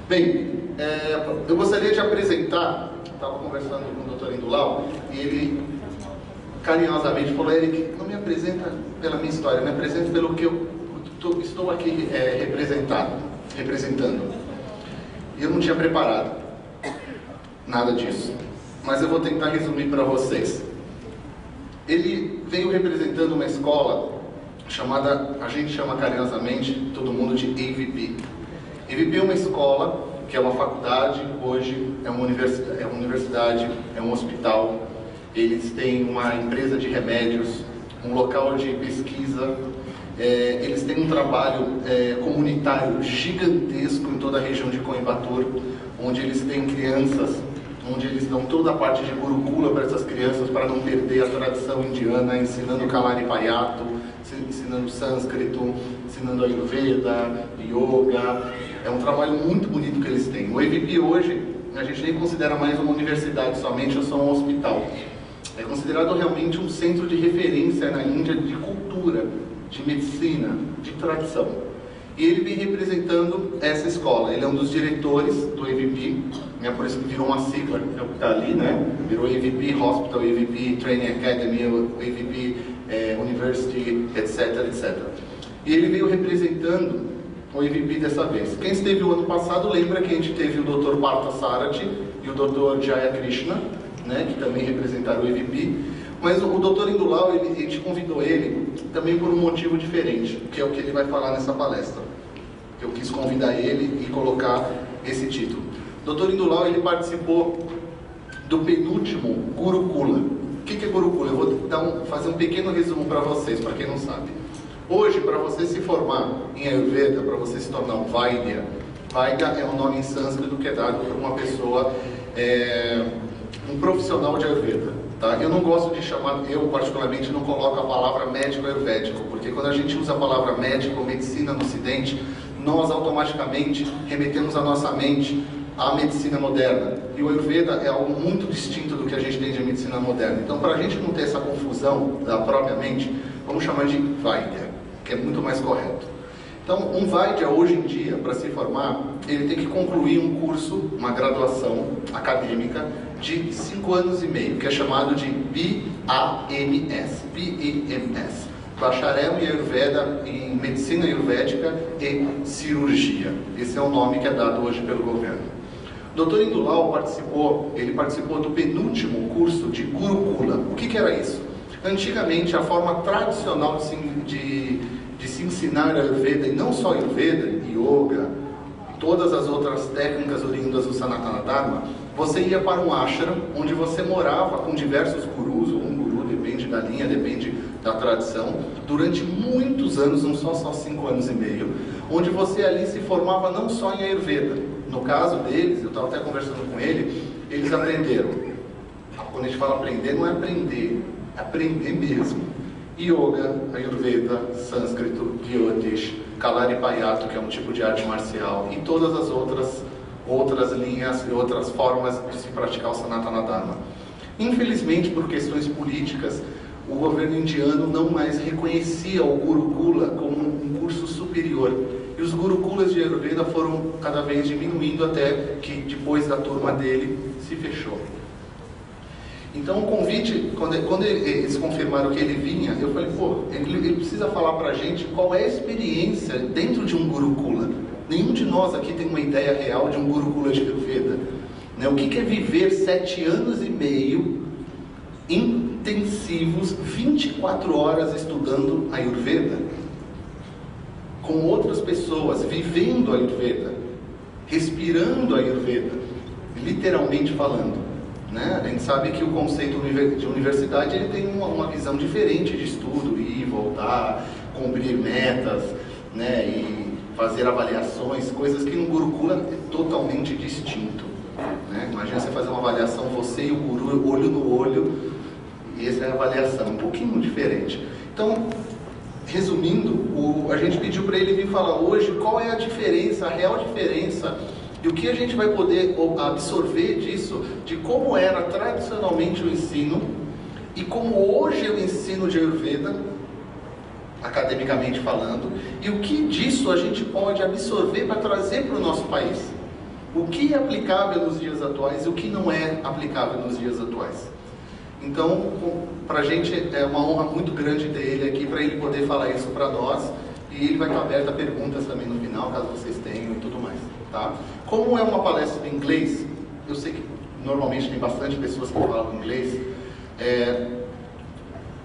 Bem, eu gostaria de apresentar, estava conversando com o Dr. Indulau, e ele carinhosamente falou: Eric, não me apresenta pela minha história, me apresenta pelo que eu estou aqui representando. E eu não tinha preparado nada disso, mas eu vou tentar resumir para vocês. Ele veio representando uma escola chamada, a gente chama carinhosamente, todo mundo, de AVP. AVP é uma escola que é uma faculdade, hoje é uma universidade, é um hospital. Eles têm uma empresa de remédios, um local de pesquisa, eles têm um trabalho comunitário gigantesco em toda a região de Coimbatore, onde eles têm crianças, onde eles dão toda a parte de gurukula para essas crianças, para não perder a tradição indiana, ensinando Kalaripayato, ensinando sânscrito, ensinando Ayurveda, Yoga. É um trabalho muito bonito que eles têm. O AVP hoje, a gente nem considera mais uma universidade somente, é só um hospital. É considerado realmente um centro de referência na Índia de cultura, de medicina, de tradição. E ele vem representando essa escola. Ele é um dos diretores do AVP, por isso que virou uma sigla, é o que está ali, né? Virou AVP Hospital, AVP Training Academy, AVP University, etc, etc. E ele veio representando o AVP dessa vez. Quem esteve o ano passado lembra que a gente teve o Dr. Parthasarathy e o Dr. Jaya Krishna, né, que também representaram o AVP. Mas o Dr. Indulau, a gente convidou ele também por um motivo diferente, que é o que ele vai falar nessa palestra. Eu quis convidar ele e colocar esse título. O Dr. Indulau, ele participou do penúltimo Gurukula. O que é Gurukula? Eu vou fazer um pequeno resumo para vocês, para quem não sabe. Hoje, para você se formar em Ayurveda, para você se tornar um Vaidya, Vaidya é um nome em sânscrito que é dado por uma pessoa, um profissional de Ayurveda. Tá? Eu não gosto de chamar, eu particularmente não coloco a palavra médico ayurvédico, porque quando a gente usa a palavra médico ou medicina no ocidente, nós automaticamente remetemos a nossa mente à medicina moderna. E o Ayurveda é algo muito distinto do que a gente tem de medicina moderna. Então, para a gente não ter essa confusão da própria mente, vamos chamar de Vaidya, que é muito mais correto. Então, um Vaidya hoje em dia, para se formar, ele tem que concluir um curso, uma graduação acadêmica de 5 anos e meio, que é chamado de BAMS, Bacharel em Ayurveda, em Medicina Ayurvédica e Cirurgia. Esse é o nome que é dado hoje pelo governo. O Dr. Indulau participou do penúltimo curso de Gurukula. O que era isso? Antigamente, a forma tradicional de se ensinar Ayurveda, e não só Ayurveda, Yoga, e todas as outras técnicas oriundas do Sanatana Dharma, você ia para um ashram, onde você morava com diversos gurus, ou um guru, depende da linha, depende da tradição, durante muitos anos, não só 5 anos e meio, onde você ali se formava não só em Ayurveda. No caso deles, eu estava até conversando com ele, eles aprenderam. Quando a gente fala aprender, não é aprender mesmo. Yoga, Ayurveda, Sânscrito, Jyotish, Kalaripayato, que é um tipo de arte marcial, e todas as outras linhas e outras formas de se praticar o Sanatana Dharma. Infelizmente, por questões políticas, o governo indiano não mais reconhecia o Gurukula como um curso superior. E os Gurukulas de Ayurveda foram cada vez diminuindo até que, depois da turma dele, se fechou. Então, o convite, quando eles confirmaram que ele vinha, eu falei, ele precisa falar para a gente qual é a experiência dentro de um Gurukula. Nenhum de nós aqui tem uma ideia real de um Gurukula de Ayurveda. Né? O que é viver 7 anos e meio intensivos, 24 horas estudando Ayurveda, com outras pessoas, vivendo Ayurveda, respirando Ayurveda, literalmente falando. Né? A gente sabe que o conceito de universidade ele tem uma visão diferente de estudo, ir, voltar, cumprir metas, né? E fazer avaliações, coisas que no Gurukula é totalmente distinto. Né? Imagina você fazer uma avaliação, você e o guru, olho no olho, e essa é a avaliação, um pouquinho diferente. Então, resumindo, a gente pediu para ele vir falar hoje qual é a diferença, a real diferença, e o que a gente vai poder absorver disso, de como era tradicionalmente o ensino, e como hoje o ensino de Ayurveda, academicamente falando, e o que disso a gente pode absorver para trazer para o nosso país. o que é aplicável nos dias atuais e o que não é aplicável nos dias atuais. Então, para a gente é uma honra muito grande ter ele aqui, para ele poder falar isso para nós, e ele vai estar aberto a perguntas também no final, caso vocês tenham e tudo mais, tá? Como é uma palestra em inglês, eu sei que normalmente tem bastante pessoas que falam inglês,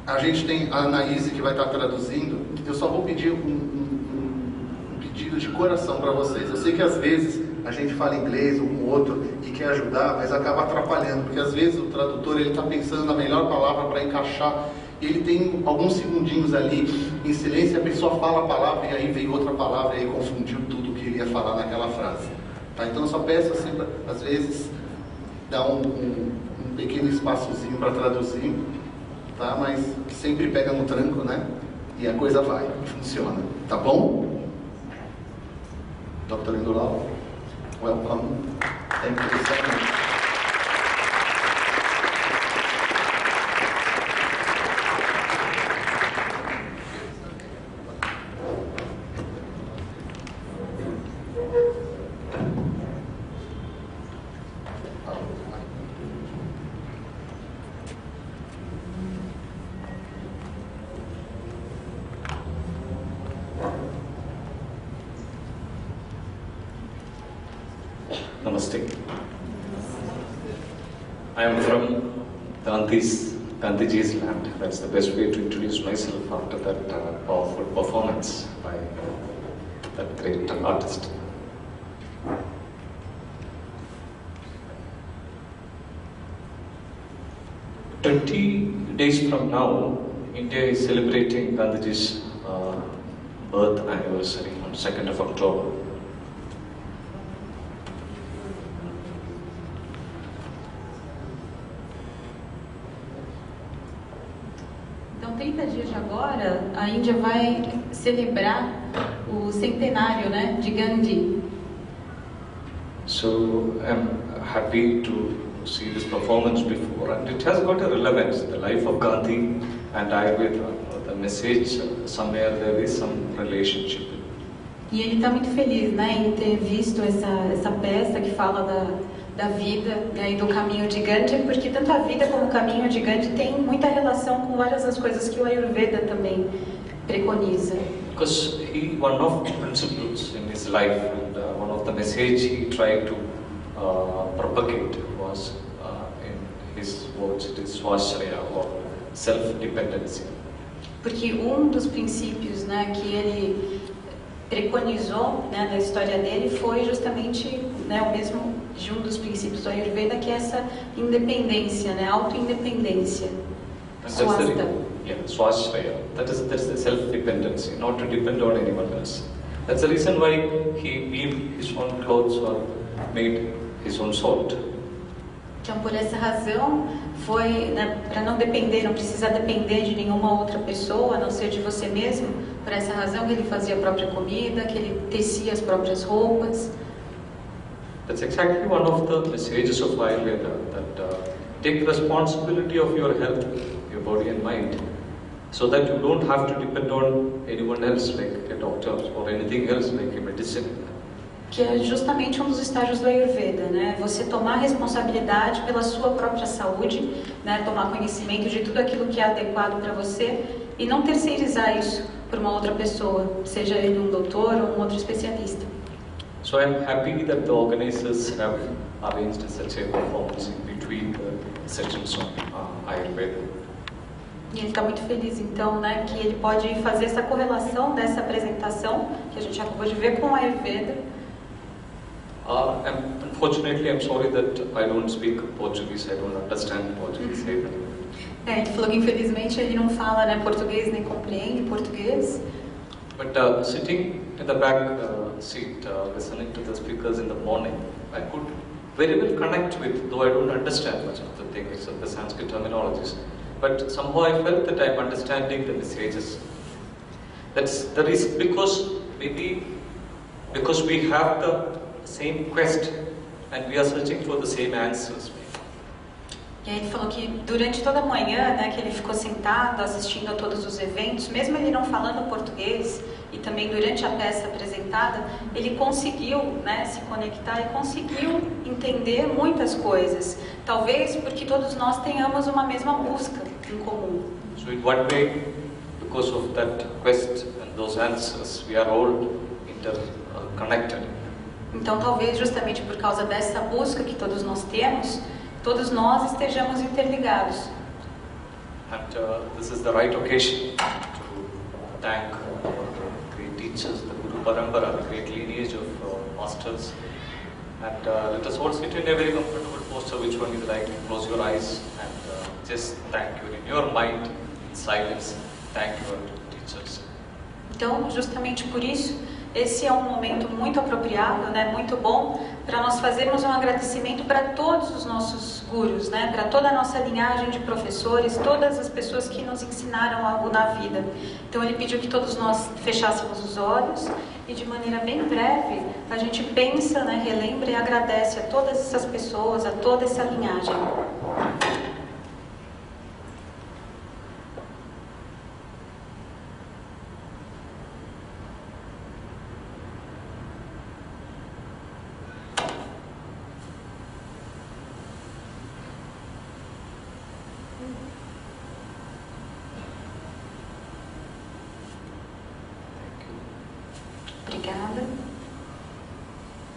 a gente tem a Anaíse que vai estar traduzindo. Eu só vou pedir um pedido de coração para vocês. Eu sei que às vezes a gente fala inglês um com o outro e quer ajudar, mas acaba atrapalhando, porque às vezes o tradutor está pensando na melhor palavra para encaixar, e ele tem alguns segundinhos ali em silêncio, a pessoa fala a palavra e aí veio outra palavra e aí confundiu tudo que ele ia falar naquela frase. Tá? Então eu só peço assim, às vezes, dar um pequeno espaçozinho para traduzir, tá? Mas sempre pega no tranco, né? E a coisa vai, funciona. Tá bom? Dr. Lindolau, welcome. Thank you so much. Namaste. I am from Gandhiji's land. That's the best way to introduce myself after that powerful performance by that great artist. Days from now, India is celebrating Gandhiji's birth anniversary on 2nd of October. Então, 30 dias de agora, a Índia vai celebrar o centenário, né, de Gandhi. So I'm happy to see this performance before, and it has got a relevance. The life of Gandhi and Ayurveda, the message, somewhere there is some relationship. E ele está muito feliz, né, em ter visto essa peça que fala da vida, né, e do caminho de Gandhi, porque tanto a vida como o caminho de Gandhi tem muita relação com várias das coisas que o Ayurveda também preconiza. Because one of the principles in his life and one of the message he tried to propagate was in his words, it is swashraya, or self-dependency. Porque dos princípios, né, que ele preconizou, né, da história dele foi justamente, né, o mesmo de dos princípios do Ayurveda, que é essa independência, né, autoindependência. Swasta. Yeah, swashraya. That is the self-dependency, not to depend on anyone else. That's the reason why he weaved his own clothes or made his own salt. Então, por essa razão, foi, né, para não depender, não precisar depender de nenhuma outra pessoa, a não ser de você mesmo, por essa razão que ele fazia a própria comida, que ele tecia as próprias roupas. That's exactly one of the messages of Ayurveda, that take responsibility of your health, your body and mind, so that you don't have to depend on anyone else, like a doctor or anything else, like a medicine. Que é justamente dos estágios do Ayurveda, né? Você tomar responsabilidade pela sua própria saúde, né? Tomar conhecimento de tudo aquilo que é adequado para você e não terceirizar isso por uma outra pessoa, seja ele um doutor ou um outro especialista. So I'm happy that the organizers have arranged such a performance in between the sessions on Ayurveda. E ele está muito feliz, então, né, que ele pode fazer essa correlação dessa apresentação que a gente acabou de ver com o Ayurveda. Unfortunately, I'm sorry that I don't speak Portuguese. I don't understand Portuguese either. Ele falou que infelizmente ele não fala, né, português nem compreende português. But sitting in the back seat, listening to the speakers in the morning, I could very well connect with, though I don't understand much of the things of the Sanskrit terminologies. But somehow I felt that I'm understanding the messages. That's the reason, because we have the same quest and we are searching for the same answers. E aí ele falou que durante toda a manhã, né, que ele ficou sentado assistindo a todos os eventos, mesmo ele não falando português, e também durante a peça apresentada, ele conseguiu, né, se conectar e conseguiu entender muitas coisas. Talvez porque todos nós tenhamos uma mesma busca em comum. So in one way, because of that quest and those answers, we are all interconnected. Então talvez justamente por causa dessa busca que todos nós temos, todos nós estejamos interligados. And this is the right occasion to thank our great teachers, the Guru Parampara, the great lineage of masters. And let us all sit in a very comfortable posture. Which one you like? Close your eyes and just thank you in your mind, in silence. Thank your teachers. Então, justamente por isso, esse é um momento muito apropriado, né, muito bom, para nós fazermos um agradecimento para todos os nossos gurus, né, para toda a nossa linhagem de professores, todas as pessoas que nos ensinaram algo na vida. Então ele pediu que todos nós fechássemos os olhos e de maneira bem breve a gente pensa, né, relembra e agradece a todas essas pessoas, a toda essa linhagem. Obrigada.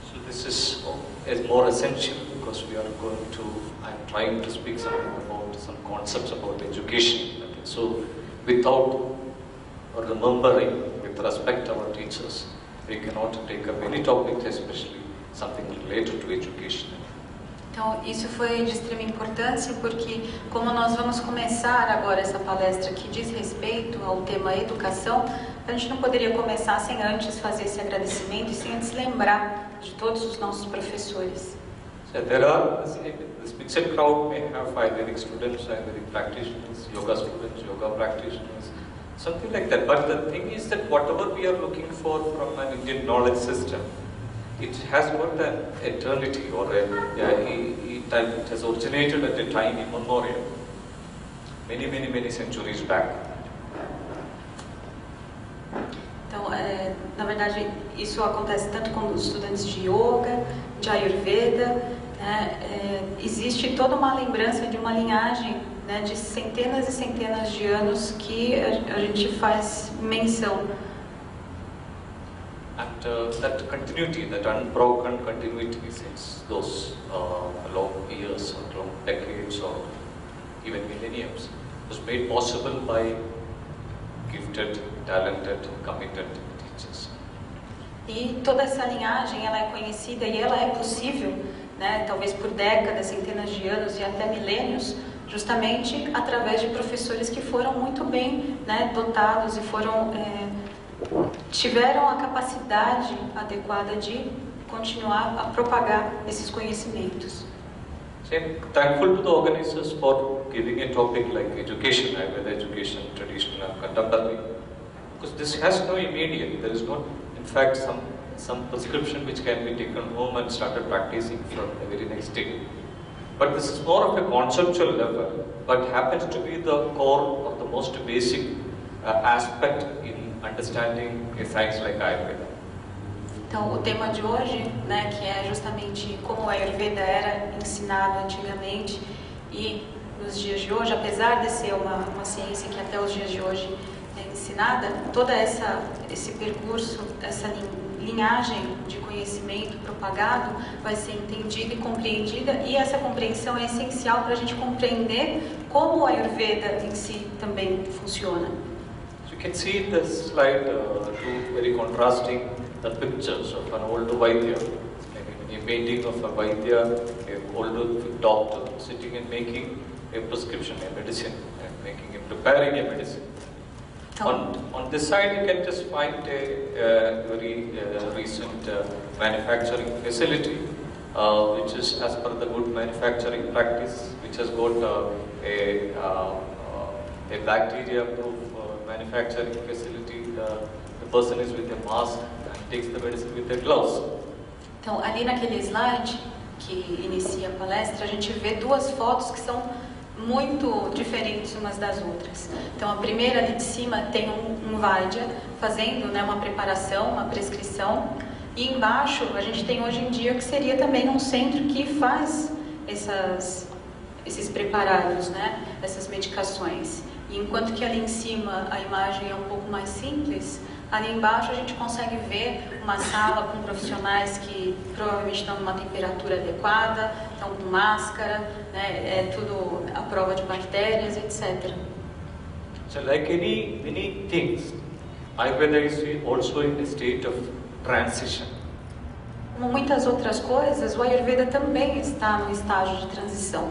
So this is more essential because we are going to, I'm trying to speak something about some concepts about education. So without remembering with respect our teachers, we cannot take up any topic, especially something related to education. Então, isso foi de extrema importância porque, como nós vamos começar agora essa palestra que diz respeito ao tema educação, a gente não poderia começar sem antes fazer esse agradecimento e sem antes lembrar de todos os nossos professores. So there are, this mixed crowd may have Ayurvedic students, Ayurvedic practitioners, yoga students, yoga practitioners, something like that. But the thing is that whatever we are looking for from an Indian knowledge system, it has got an eternity, or it has originated at a time immemorial, many centuries back. Então, na verdade, isso acontece tanto com os estudantes de yoga, de Ayurveda, né? Existe toda uma lembrança de uma linhagem, né, de centenas e centenas de anos que a gente faz menção. And that continuity, that unbroken continuity since those long years or long decades or even millenniums was made possible by gifted, talented, committed teachers. E toda essa linhagem, ela é conhecida e ela é possível, né, talvez por décadas, centenas de anos e até milênios, justamente através de professores que foram muito bem, né, dotados e tiveram a capacidade adequada de continuar a propagar esses conhecimentos. So I'm thankful to the organizers for giving a topic like education, Ayurveda education, traditional and contemporary, because this has no immediate. There is not, in fact, some prescription which can be taken home and started practicing from the very next day. But this is more of a conceptual level, but happens to be the core or the most basic aspect in understanding a science like Ayurveda. Então, o tema de hoje, né, que é justamente como o Ayurveda era ensinado antigamente e nos dias de hoje, apesar de ser uma ciência que até os dias de hoje é ensinada, todo esse percurso, essa linhagem de conhecimento propagado vai ser entendida e compreendida, e essa compreensão é essencial para a gente compreender como o Ayurveda em si também funciona. So you can see in this slide two very contrasting pictures of an old Vaidya, maybe a painting of a Vaidya, an old doctor sitting and making a prescription, a medicine, and preparing a medicine. On this side you can just find a very recent manufacturing facility which is as per the good manufacturing practice, which has got a bacteria-proof manufacturing facility. The person is with a mask and takes the medicine with the gloves. Então, ali naquele slide, que que inicia a palestra, a gente vê duas fotos que são muito diferentes umas das outras. Então, a primeira ali de cima tem um Vaidya fazendo, né, uma preparação, uma prescrição, e embaixo a gente tem hoje em dia que seria também um centro que faz esses preparados, né, essas medicações. E enquanto que ali em cima a imagem é um pouco mais simples, ali embaixo a gente consegue ver uma sala com profissionais que provavelmente estão numa temperatura adequada, estão com máscara, né, é tudo à prova de bactérias, etc. So like many things, Ayurveda is also in a state of transition. Como muitas outras coisas, o Ayurveda também está no estágio de transição.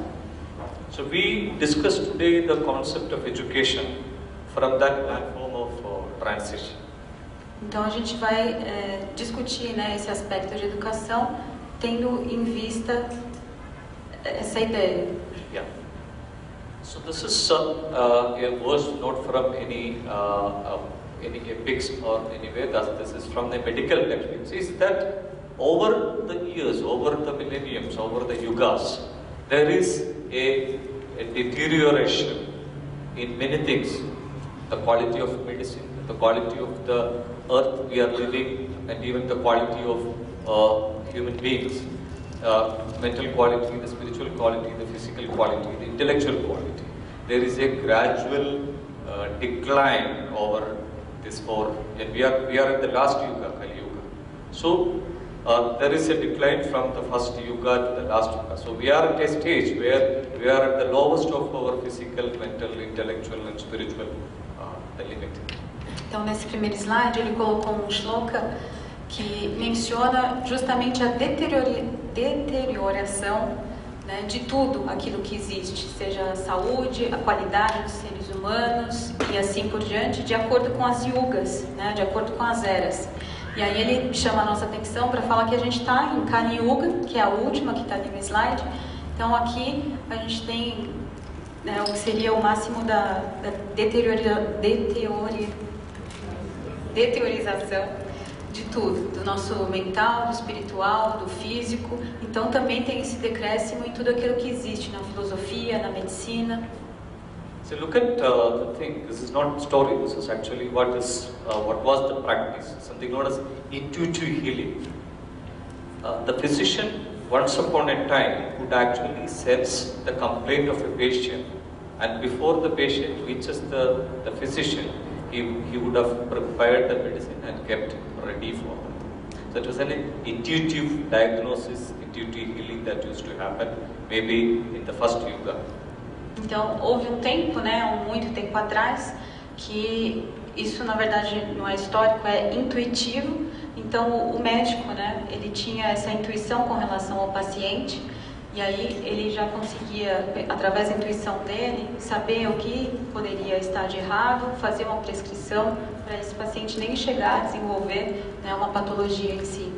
So we discussed today the concept of education from that platform of transition. Então a gente vai discutir, né, esse aspecto de educação tendo em vista essa ideia. Yeah. So this is a verse not from any epics or any Vedas. This is from the medical text. It says that over the years, over the millenniums, over the yugas, there is a deterioration in many things. The quality of medicine, the quality of the earth we are living, and even the quality of human beings. Mental quality, the spiritual quality, the physical quality, the intellectual quality. There is a gradual decline over this four, and we are in the last yuga, Kali Yuga. So there is a decline from the first yuga to the last yuga. So we are at a stage where we are at the lowest of our physical, mental, intellectual and spiritual limit. Então nesse primeiro slide ele colocou um shloka que menciona justamente a deterioração, né, de tudo aquilo que existe, seja a saúde, a qualidade dos seres humanos e assim por diante, de acordo com as yugas, né, de acordo com as eras. E aí ele chama a nossa atenção para falar que a gente está em Kali Yuga, que é a última que está ali no slide. Então aqui a gente tem, né, o que seria o máximo da deteriorização de tudo, do nosso mental, do espiritual, do físico. Então também tem esse decréscimo em tudo aquilo que existe na filosofia, na medicina. So look at the thing. This is not story. This is actually what was the practice. Something known as intuitive healing. The physician, once upon a time, would actually sense the complaint of a patient, and before the patient reaches the physician, he would have prepared the medicine and kept ready for it. So it was an intuitive diagnosis, intuitive healing that used to happen maybe in the first yuga. Então, houve um tempo, né, muito tempo atrás, que isso na verdade não é histórico, é intuitivo. Então, o médico, né, ele tinha essa intuição com relação ao paciente, e aí ele já conseguia, através da intuição dele, saber o que poderia estar de errado, fazer uma prescrição para esse paciente nem chegar a desenvolver, né, uma patologia em si.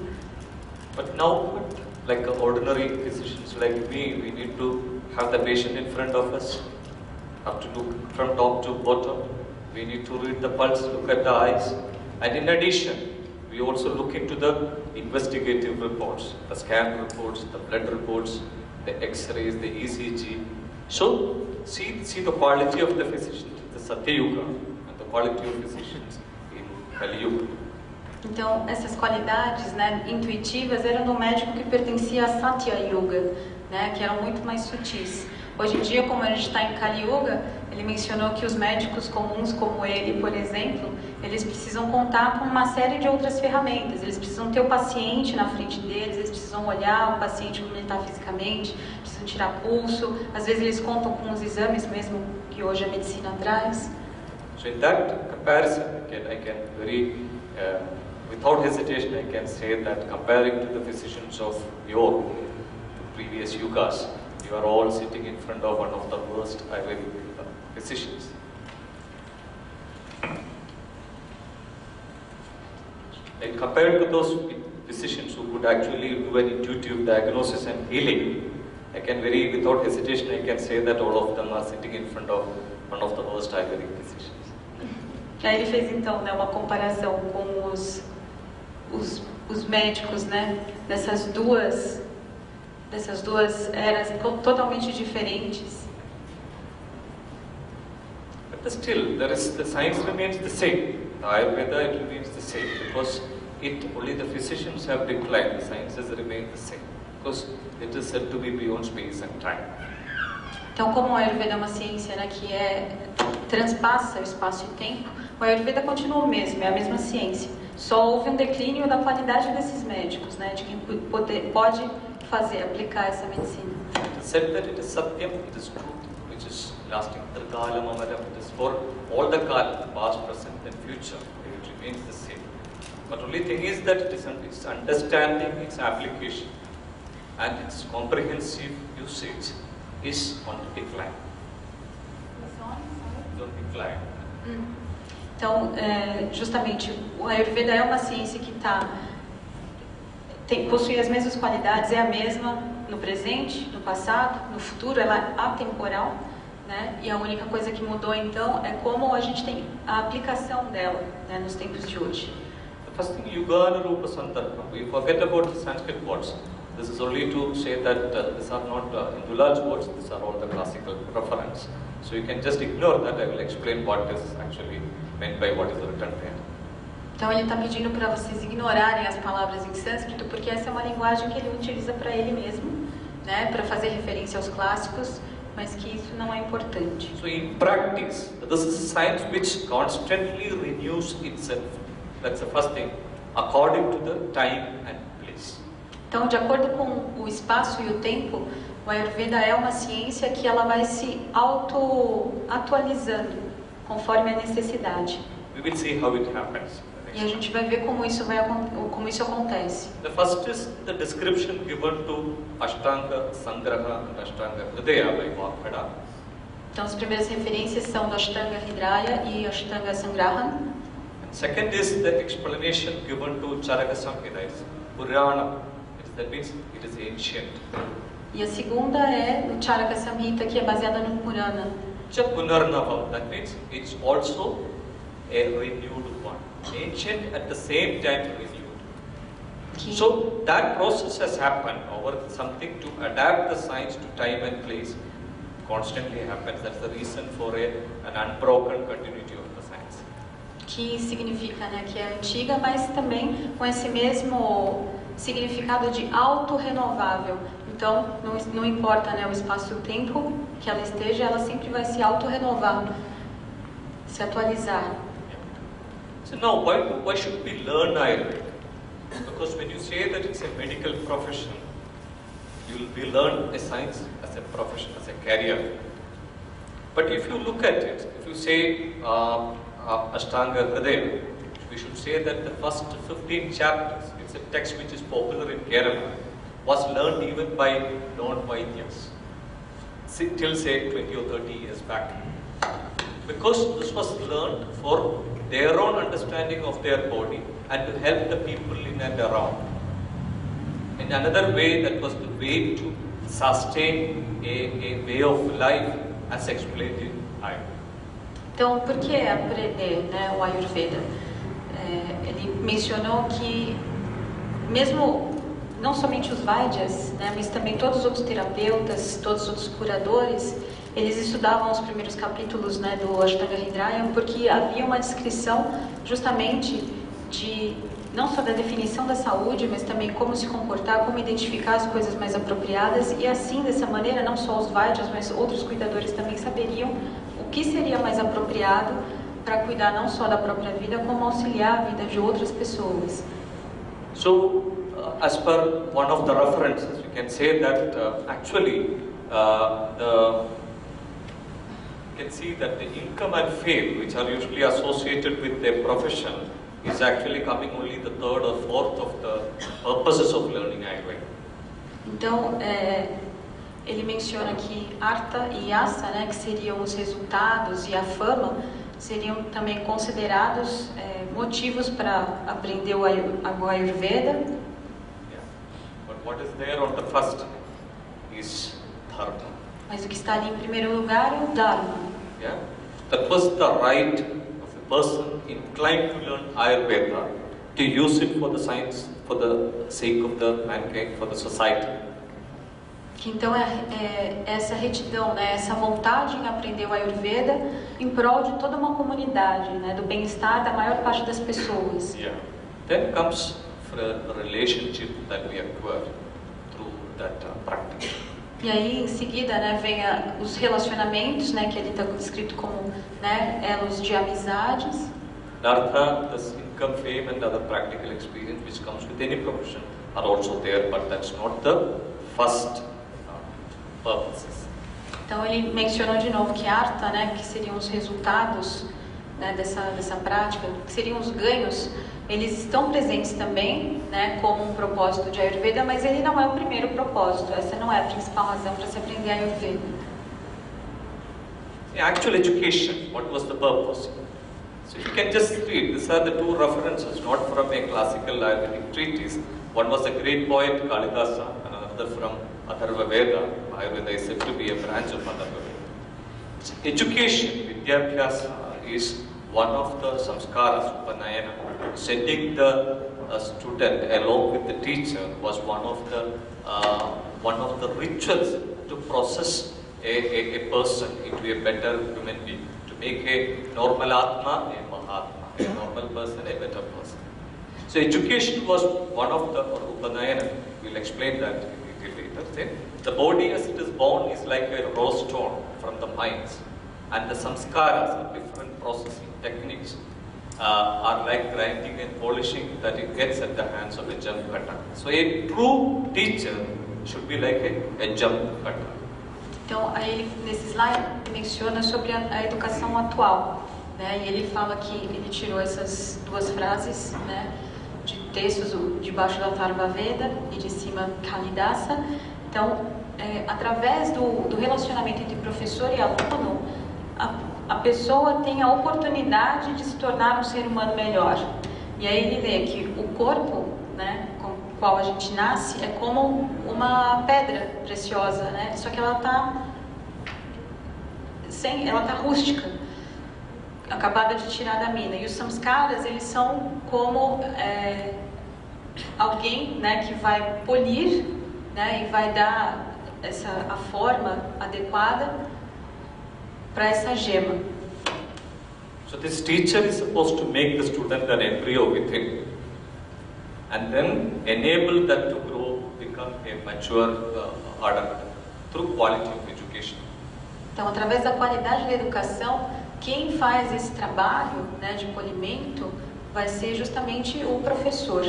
But now, like ordinary physicians like me, we need to have the patient in front of us, have to look from top to bottom. We need to read the pulse, look at the eyes, and in addition, we also look into the investigative reports, the scan reports, the blood reports, the X-rays, the ECG. So, see the quality of the physicians in the Satya Yuga and the quality of physicians in Kali Yuga. Então, essas qualidades, né, intuitivas eram do médico que pertencia a Satya Yuga, né, que eram muito mais sutis. Hoje em dia, como a gente está em Kali Yuga, ele mencionou que os médicos comuns, como ele, por exemplo, eles precisam contar com uma série de outras ferramentas. Eles precisam ter o paciente na frente deles, eles precisam olhar o paciente como ele está fisicamente, precisam tirar pulso. Às vezes eles contam com os exames mesmo que hoje a medicina traz. So in that comparison, I can very, without hesitation, I can say that comparing to the physicians of yore, the previous yugas, you are all sitting in front of one of the worst Ayurvedic physicians. And compared to those physicians who could actually do an intuitive diagnosis and healing, I can very, without hesitation, I can say that all of them are sitting in front of one of the worst Ayurvedic physicians. Aí ele fez então, né, uma comparação com os médicos, né, dessas duas dessas duas eras totalmente diferentes. But still, the science remains the same. The Ayurveda, it remains the same because only the physicians have declined. The sciences remain the same because it is said to be beyond space and time. Então, como o Ayurveda é uma ciência, né, que transpassa o espaço e tempo, o Ayurveda continua o mesmo, é a mesma ciência. Só houve um declínio da qualidade desses médicos, né, de quem pode aplicar essa medicina. It is said that it is Satyam, it is truth, which is lasting. Trikalam Amaram, it is for all the Kal, past, present and future. It remains the same. But only thing is that its understanding, its application and its comprehensive usage is on decline. On decline. Então, justamente, o Ayurveda é uma ciência que possui as mesmas qualidades, é a mesma no presente, no passado, no futuro, ela é atemporal, né? E a única coisa que mudou, então, é como a gente tem a aplicação dela, né, nos tempos de hoje. The first thing, Yugana Rupa Sandarpa. You forget about the Sanskrit words. This is only to say that these are not Hindulaj words, these are all the classical reference. So you can just ignore that. I will explain what is actually meant by what is written there. Então ele está pedindo para vocês ignorarem as palavras em sânscrito, porque essa é uma linguagem que ele utiliza para ele mesmo, né, para fazer referência aos clássicos, mas que isso não é importante. So in practice, this is science which constantly renews itself. That's the first thing, according to the time and place. Então, de acordo com o espaço e o tempo, o Ayurveda é uma ciência que ela vai se auto-atualizando conforme a necessidade. We will see how it happens. E a gente vai ver como isso acontece. The first is the description given to Ashtanga Sangraha and Ashtanga Hridaya by Markandeya. Então, as primeiras referências são do Ashtanga Hridaya e Ashtanga Sangraha. And second is the explanation given to Charaka Samhita, it's Purana. That means it is ancient. E a segunda é o Charaka Samhita, que é baseada no Purana. Punarnavam, that means it's also a renewed one. Ancient at the same time renewed. So that process has happened over something to adapt the science to time and place. Constantly happens. That's the reason for an unbroken continuity of the science. Que significa, né, que é antiga, mas também com esse mesmo significado de autorrenovável. Então, não importa, né, o espaço e o tempo que ela esteja, ela sempre vai se autorrenovar, se atualizar. So now, why should we learn Ayurveda? Because when you say that it's a medical profession, we learn a science as a profession, as a career. But if you look at it, if you say Ashtanga Hridaya, we should say that the first 15 chapters, it's a text which is popular in Kerala, was learned even by non-Vaidyas, till say 20 or 30 years back. Because this was learned for their own understanding of their body and to help the people in and around. In another way, that was the way to sustain a way of life as explained in Ayurveda. Então, por que aprender, né, o Ayurveda? Ele mencionou que mesmo não somente os Vaidyas, né, mas também todos os outros terapeutas, todos os outros curadores, eles estudavam os primeiros capítulos, né, do Ashtanga Hridaya, porque havia uma descrição justamente de não só da definição da saúde, mas também como se comportar, como identificar as coisas mais apropriadas, e assim, dessa maneira, não só os Vaidyas, mas outros cuidadores também saberiam o que seria mais apropriado para cuidar não só da própria vida, como auxiliar a vida de outras pessoas. So, as per one of the references, you can say that actually you can see that the income and fame, which are usually associated with a profession, is actually coming only the third or fourth of the purposes of learning Ayurveda. Então, ele menciona que Artha e Yasa, né, que seriam os resultados, e a fama, seriam também considerados motivos para aprender o Ayurveda. Yeah. But what is there on the first is Dharma. Mas o que está ali em primeiro lugar é o Dharma. Yeah? That was the right of a person inclined to learn Ayurveda, to use it for the science, for the sake of the mankind, for the society. Que então essa retidão, né, essa vontade em aprender o Ayurveda em prol de toda uma comunidade, né, do bem-estar da maior parte das pessoas. Yeah. Then comes a relationship that we acquire through that practice. E aí em seguida, né, vem os relacionamentos, né, que ele está descrito como, né, elos de amizades. Nartha, this income, fame and other practical experience which comes with any profession are also there, but that's not the first purposes. Então ele mencionou de novo que Artha, né, que seriam os resultados, né, dessa prática, que seriam os ganhos, eles estão presentes também, né, como um propósito de Ayurveda, mas ele não é o primeiro propósito, essa não é a principal razão para se aprender Ayurveda. The actual education, what was the purpose? So you can just read, these are the two references, not from a classical Ayurvedic treatise. One was a great poet, Kalidasa, and another from Atharva Veda. Ayurveda is said to be a branch of Atharva Veda. Education, Vidyabhyasa, is one of the samskaras, Upanayana. Sending the student along with the teacher was one of the rituals to process a person into a better human being, to make a normal Atma a Mahatma, a normal person a better person. So education was one of the, or Upanayana, we'll explain that in detail later. The body as it is born is like a rose stone from the mines, and the samskaras, the different processing techniques, are like grinding and polishing that it gets at the hands of a jump cutter. So a true teacher should be like a jump cutter. Então, aí ele, nesse slide, menciona sobre a educação atual, né? E ele fala que ele tirou essas duas frases, né, de textos debaixo da Atharva Veda e de cima Kalidasa. Então, através do relacionamento entre professor e aluno, a pessoa tem a oportunidade de se tornar um ser humano melhor. E aí ele lê que o corpo, né, com o qual a gente nasce, é como uma pedra preciosa, né? Só que ela tá rústica, acabada de tirar da mina. E os samskaras, eles são como alguém, né, que vai polir, né, e vai dar a forma adequada para essa gema. So this teacher is supposed to make the student an embryo within, and then enable that to grow, become a mature adult through quality of education. Então, através da qualidade da educação, quem faz esse trabalho, né, de polimento vai ser justamente o professor,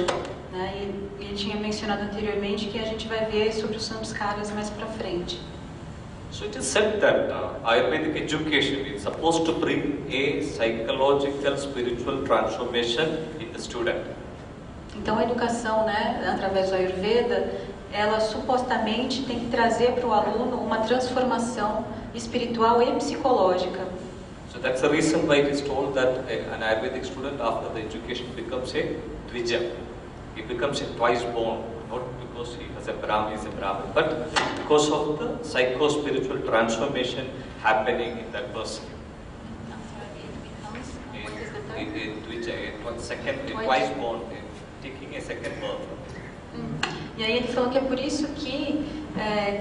né? E ele tinha mencionado anteriormente que a gente vai ver sobre os samskaras mais para frente. So it is said that Ayurvedic education is supposed to bring a psychological, spiritual transformation in the student. Então a educação, né, através do Ayurveda, ela supostamente tem que trazer para o aluno uma transformação espiritual e psicológica. So that's the reason why it is told that an Ayurvedic student after the education becomes a Dvija. He becomes a twice born, not because he has a Brahmin, is a Brahmin, but because of the psycho-spiritual transformation happening in that person. Twice born, taking a second birth. E aí ele falou que é por isso que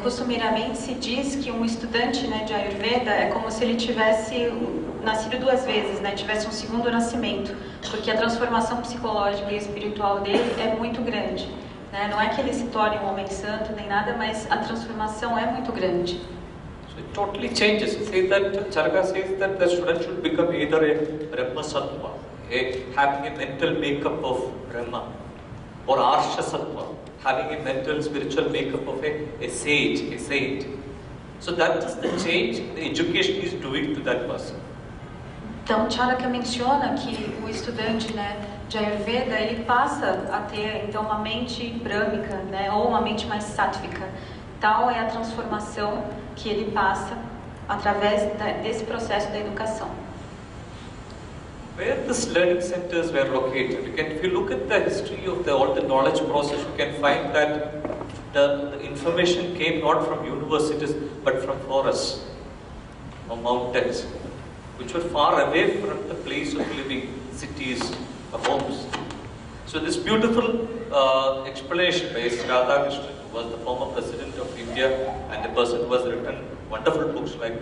costumeiramente se diz que um estudante, né, de Ayurveda é como se ele tivesse nascido duas vezes, né, tivesse um segundo nascimento, porque a transformação psicológica e espiritual dele é muito grande, né? Não é que ele se torne um homem santo nem nada, mas a transformação é muito grande. So it totally changes. Charaka says that the student should become either a Brahma Sattva, having a mental makeup of Brahma, or Arsha Sattva, having a mental spiritual makeup of a sage, a saint. So that is the change the education is doing to that person. Então, Charaka menciona que o estudante, né, de Ayurveda, ele passa a ter então uma mente brâmica, né, ou uma mente mais sáttvica. Tal é a transformação que ele passa através desse processo da educação. Where these learning centers were located, if you look at the history of all the knowledge process, you can find that the information came not from universities but from forests or mountains, which were far away from the place of living, cities or homes. So this beautiful explanation by Radhakrishnan, who was the former president of India, India, and a person who has written wonderful books like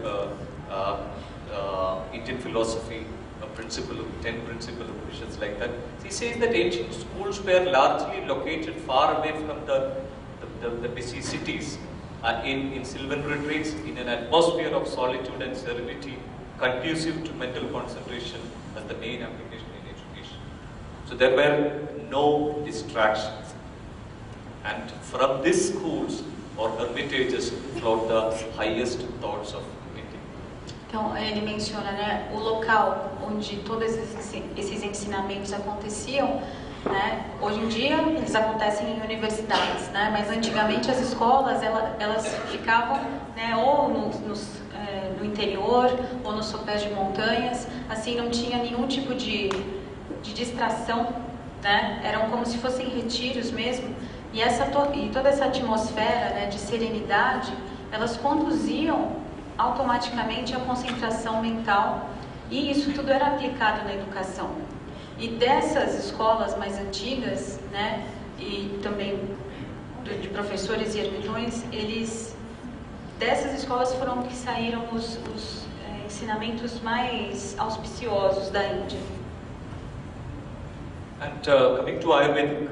Indian philosophy, a principle of 10 principles of visions, like that. He says that ancient schools were largely located far away from the busy cities, in sylvan retreats, in an atmosphere of solitude and serenity, conducive to mental concentration as the main application in education. So there were no distractions. And from these schools or hermitages flowed the highest thoughts of India. Então, ele menciona, né, o local onde todos esses ensinamentos aconteciam, né? Hoje em dia eles acontecem em universidades, né? Mas antigamente as escolas elas ficavam, né, ou no interior ou nos sopés de montanhas, assim não tinha nenhum tipo de distração, né? Eram como se fossem retiros mesmo, e toda essa atmosfera, né, de serenidade, elas conduziam automaticamente a concentração mental, e isso tudo era aplicado na educação. E dessas escolas mais antigas, né, e também de professores e ermitões, dessas escolas foram que saíram os ensinamentos mais auspiciosos da Índia. And coming to Ayurvedic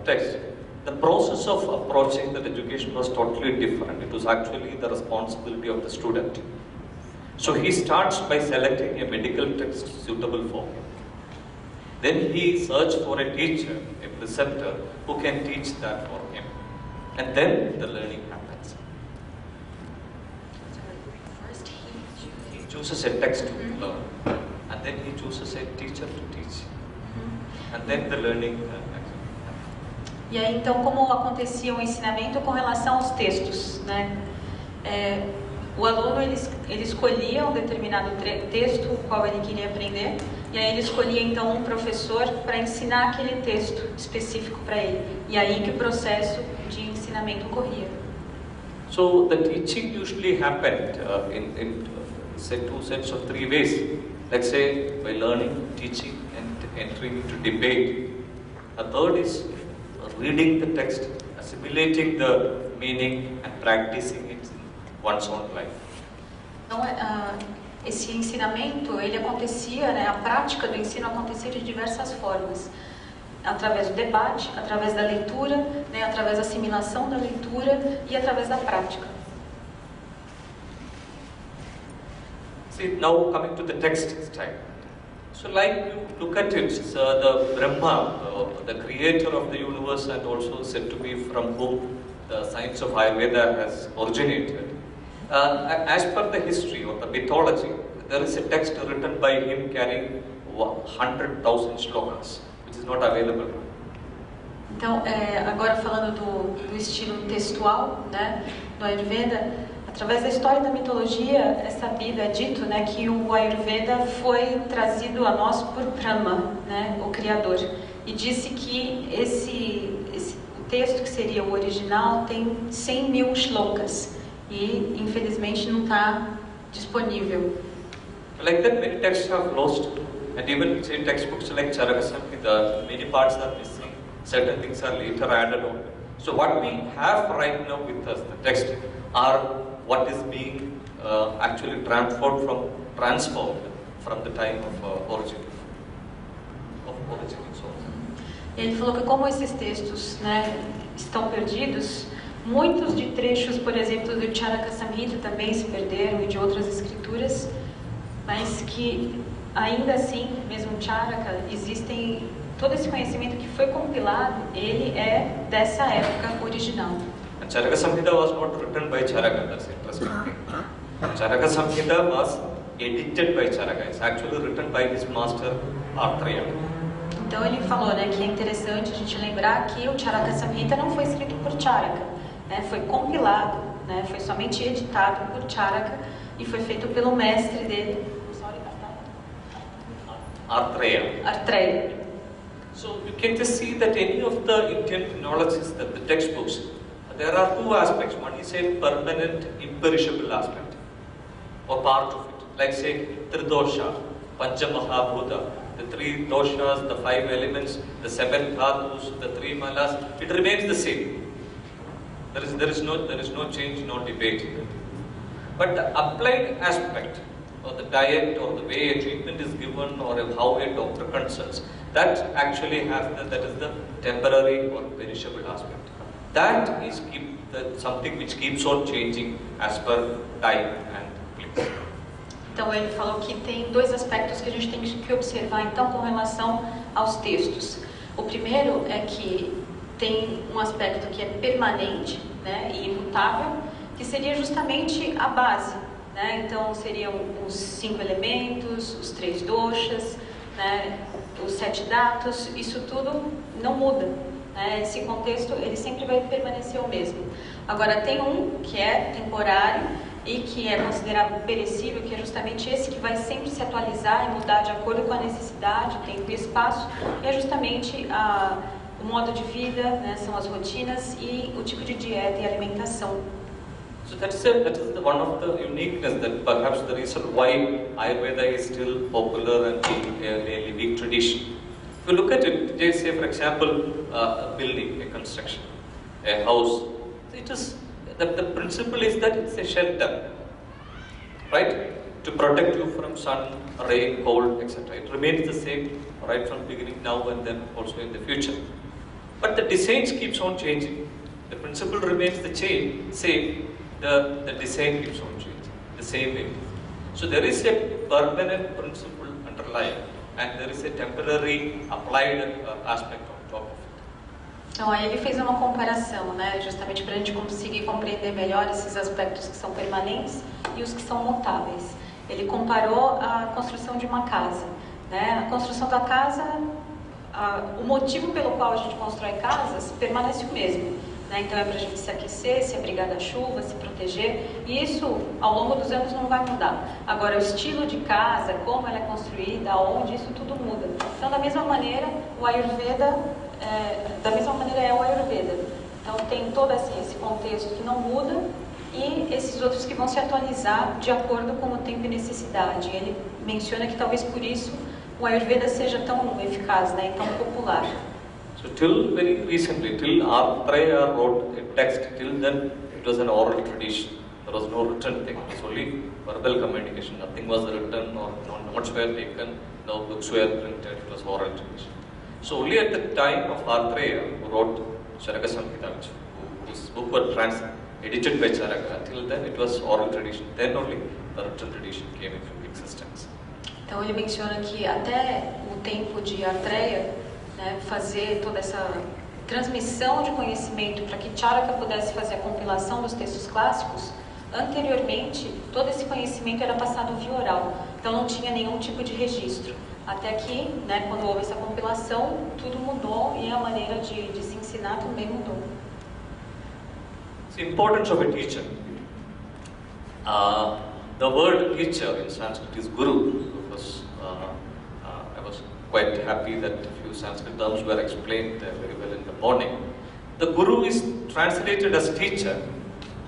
text, the process of approaching that education was totally different. It was actually the responsibility of the student. So he starts by selecting a medical text suitable for him. Then he searches for a teacher, a preceptor, who can teach that for him. And then the learning happens. First He chooses a text to learn, and then he chooses a teacher to teach. And then the learning happens. E aí, então, como acontecia o ensinamento com relação aos textos, né? O aluno ele escolhia um determinado texto, o qual ele queria aprender, e aí ele escolhia então um professor para ensinar aquele texto específico para ele. E aí que o processo de ensinamento ocorria. So the teaching usually happened in say 2 sets of 3 ways. Let's say by learning, teaching, and entering into debate. A third is reading the text, assimilating the meaning, and practicing it in one's own life. Então, esse ensinamento, ele acontecia, né, a prática do ensino acontecia de diversas formas. Através do debate, através da leitura, né, através da assimilação da leitura e através da prática. See, now coming to the text style. So like you look at it, the Brahma, the creator of the universe, and also said to be from whom the science of Ayurveda has originated. As per the history or the mythology, there is a text written by him carrying 100,000 shlokas, which is not available. Então, agora falando do estilo textual, né, do Ayurveda, através da história da mitologia é sabido, é dito, né, que o Ayurveda foi trazido a nós por Brahma, né, o Criador, e disse que o texto que seria o original tem 100.000 shlokas e infelizmente não está disponível. Like that, many texts have lost, and even say textbooks like Charaka Samhita, many parts are missing, certain things are later added on. So what we have right now with us, the text, are what is being actually transformed from the time of origin. Ele falou que como esses textos, né, estão perdidos, muitos de trechos, por exemplo, do Charaka Samhita também se perderam e de outras escrituras, mas que ainda assim, mesmo Charaka, existem todo esse conhecimento que foi compilado, ele é dessa época original. And Charaka Samhita was not written by Charaka, that's interesting. Charaka Samhita was edited by Charaka. It's actually written by his master Artreya. Então ele falou, né, que é interessante a gente lembrar que o Charaka Samhita não foi escrito por Charaka, né, foi compilado, né, foi somente editado por Charaka e foi feito pelo mestre dele, Artreya. So you can just see that any of the Indian technologies, the textbooks, there are two aspects. One is a permanent, imperishable aspect, or part of it. Like say Tridosha, Panchamahabhuta, the 3 doshas, the 5 elements, the 7 dhatus, the 3 malas, it remains the same. There is no change, no debate. But the applied aspect, or the diet, or the way a treatment is given, or how a doctor consults, that actually that is the temporary or perishable aspect. That is something which keeps on changing as per time and place. Então ele falou que tem dois aspectos que a gente tem que observar então com relação aos textos. O primeiro é que tem um aspecto que é permanente, né, e imutável, que seria justamente a base, né? Então seriam os 5 elementos, os 3 doshas, né, os 7 dhatus, isso tudo não muda, né? Esse contexto ele sempre vai permanecer o mesmo. Agora tem um que é temporário e que é considerado perecível, que é justamente esse que vai sempre se atualizar e mudar de acordo com a necessidade, tempo e espaço, e é justamente o modo de vida, né, são as rotinas e o tipo de dieta e alimentação. So that is one of the uniqueness, that perhaps the reason why Ayurveda is still popular and a living tradition. If you look at it, just say for example, a building, a construction, a house, it is the principle is that it's a shelter, right? To protect you from sun, rain, cold, etc. It remains the same right from the beginning, now and then also in the future. But the design keeps on changing. The principle remains the same. The design keeps on changing, the same way. So there is a permanent principle underlying, and there is a temporary applied aspect on top of it. Então aí ele fez uma comparação, né, justamente para a gente conseguir compreender melhor esses aspectos que são permanentes e os que são mutáveis. Ele comparou a construção de uma casa, né? A construção da casa, o motivo pelo qual a gente constrói casas permanece o mesmo, né? Então é para a gente se aquecer, se abrigar da chuva, se proteger, e isso ao longo dos anos não vai mudar. Agora o estilo de casa, como ela é construída, aonde, isso tudo muda. Então da mesma maneira o Ayurveda é o Ayurveda. Então tem todo esse contexto que não muda e esses outros que vão se atualizar de acordo com o tempo e necessidade. Ele menciona que talvez por isso o Ayurveda seja tão eficaz, né, e tão popular. So till very recently, till Atreya wrote a text, till then it was an oral tradition. There was no written thing, it was only verbal communication. Nothing was written or no notes were taken, no books were printed, it was oral tradition. So only at the time of Atreya, who wrote Charaka Samhita, whose book was edited by Charaka, till then it was oral tradition. Then only the written tradition came into existence. Então ele menciona que até o tempo de Atreya, né, fazer toda essa transmissão de conhecimento para que Charaka pudesse fazer a compilação dos textos clássicos, anteriormente todo esse conhecimento era passado via oral, então não tinha nenhum tipo de registro. Até que, né, quando houve essa compilação, tudo mudou e a maneira de se ensinar também mudou. The importance of a teacher. The word teacher in Sanskrit is guru. I was quite happy that a few Sanskrit terms were explained very well in the morning. The guru is translated as teacher,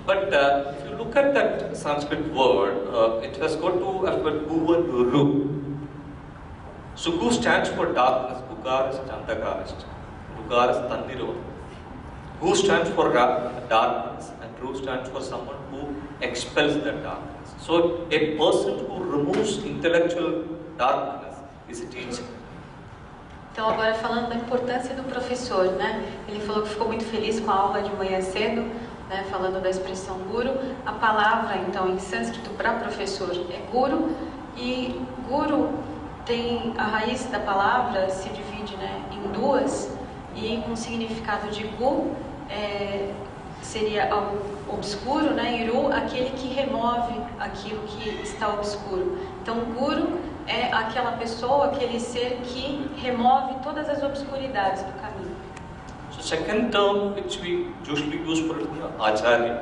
but if you look at that Sanskrit word, it has got to alphabet Gu and Ru. So Gu stands for darkness, Gugarist, Antagarist, Gugarist, Tandiro. Gu stands for darkness, and Ru stands for someone who expels that darkness. So a person who removes intellectual darkness is a teacher. Então agora falando da importância do professor, né? Ele falou que ficou muito feliz com a aula de manhã cedo, né? Falando da expressão guru. A palavra então em sânscrito para professor é guru, e guru tem a raiz da palavra, se divide, né, em duas, e com o significado de gu seria obscuro, né, e ru aquele que remove aquilo que está obscuro. Então guru é aquela pessoa, aquele ser que remove todas as obscuridades do caminho. So second term which we usually use for Acharya.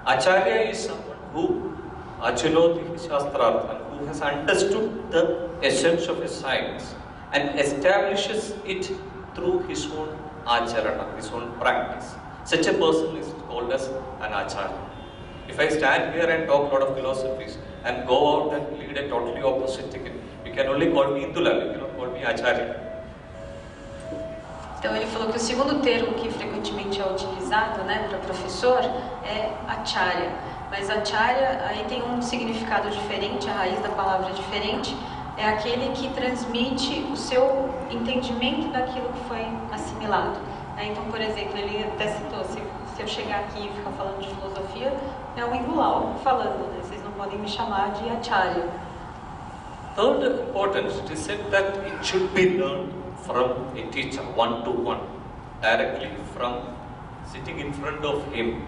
Acharya is someone who Achinoti Shastrartha, who has understood the essence of a science and establishes it through his own acharana, his own practice. Such a person is called as an acharya. If I stand here and talk a lot of philosophies and go out and lead a totally opposite ticket, you can only call me Indulal, you cannot call me acharya. Então ele falou que o segundo termo que frequentemente é utilizado, né, para professor é acharya. Mas acharya aí tem um significado diferente, a raiz da palavra é diferente. É aquele que transmite o seu entendimento daquilo que foi assimilado. Então, por exemplo, ele até citou, se eu chegar aqui e ficar falando de filosofia, é o Ingulau falando, né? Vocês não podem me chamar de acharya. Third importance, it is said that it should be learned from a teacher, one-to-one, directly from sitting in front of him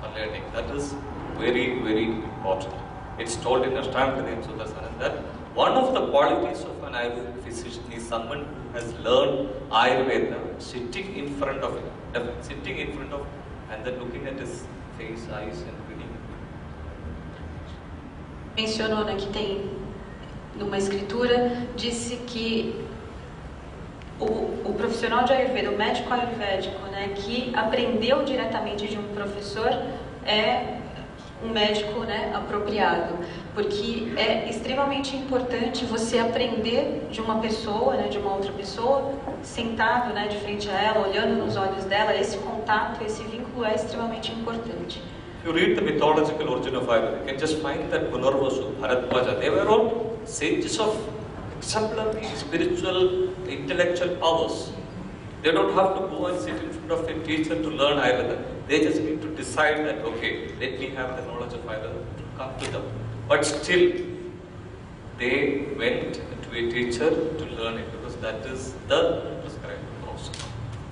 for learning. That is very, very important. It's told in Ashtanga Sudarsana that one of the qualities of an Ayurvedic physician is someone who has learned Ayurveda sitting in front of him, and then looking at his face, eyes and reading. Mencionou, né, que tem numa escritura, disse que o profissional de Ayurveda, o médico ayurvédico, né, que aprendeu diretamente de um professor é um médico, né, apropriado, porque é extremamente importante você aprender de uma pessoa, né, de uma outra pessoa, sentado, né, de frente a ela, olhando nos olhos dela. Esse contato, esse vínculo é extremamente importante. If you read the mythological origin of Ayurveda, you can just find that Punarvasu, Bharadwaja, they were all sages of exemplary spiritual, intellectual powers. They don't have to go and sit in front of a teacher to learn Ayurveda. They just need to decide that, okay, let me have the knowledge of Ayurveda to come to them. But still, they went to a teacher to learn it because that is the prescribed process.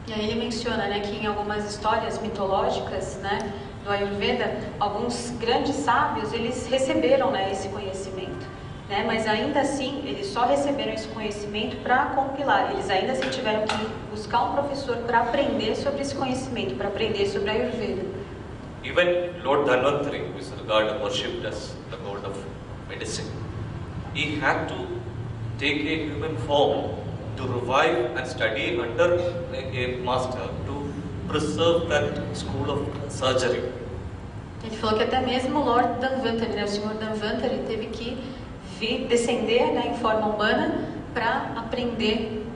E aí ele menciona, né, que em algumas histórias mitológicas, né, do Ayurveda, alguns grandes sábios, eles receberam, né, esse conhecimento, né, mas ainda assim, eles só receberam esse conhecimento para compilar. Eles ainda assim tiveram que buscar um professor para aprender sobre esse conhecimento, para aprender sobre a Ayurveda. Even Lord Dhanvantari, who is regarded worshipped as the god of medicine, he had to take a human form to revive and study under a master to preserve that school of surgery. Ele falou que até mesmo o Lord Dhanvantari, né, o Senhor Dhanvantari, teve que descender, né, em forma humana para aprender